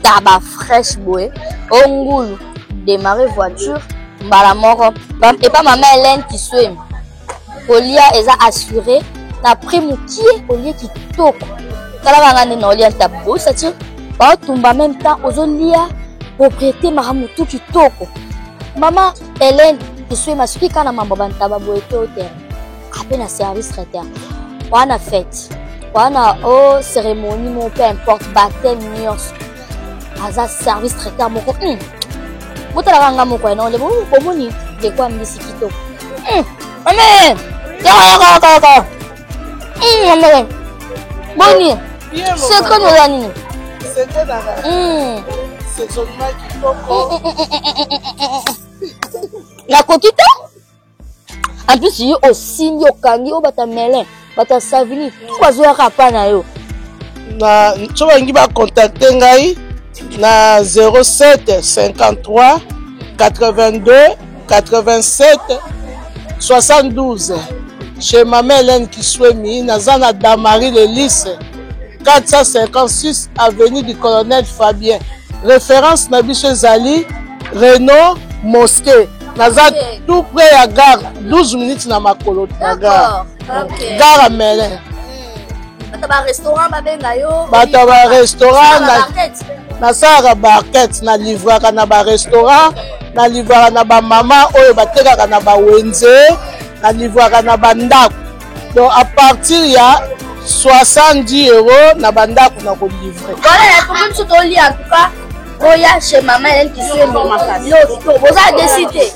Tabac fraîche boé. Oh ngoulou. Démarrer voiture. Mbalamoro. Et pas maman Hélène qui souhaite. Au lit, elle a assuré. D'après mon pied, au lit qui toque. Quand la vangane n'a pas tabou, ça tient. Pas tomber en même temps aux olia. Propriété Mahamoutou qui toque. Maman Hélène, je suis ma fille quand maman bantaba boete au terre. Après na service traiteur. On a fête. On a cérémonie mon peu importe baptême nios. Aza service traiteur moko. Mota la ngamo ko non le bo moni de quoi me sikito. Amen. Ya. Amen. Boni. C'est quoi nous ani? C'est quoi c'est seulement qui la coquille en plus il y a aussi yo kangi o bata melin bata savini quoi zo rapa na yo na tsobangi ba contacter ngai na 07 53 82 87 72 chez maman Hélène qui souemi na zana Damari le lycée 456 avenue du colonel Fabien. Référence Nabiche Zali, Renault, Mosquée. Nazad tout près à gare, 12 minutes na makolo na gare. Gare à Melin. Bataba restaurant babenga yo. Bataba restaurant na sara barquette na livraka na ba restaurant, na livraka na ba mama oyo batekaka na ba wenze, na livraka na ba ndako. Donc à partir ya 70 € na bandako na ko livrer. Voilà, pour nous tout en tout cas. Oya chez maman Hélène qui suit mon maman. Vous avez décidé.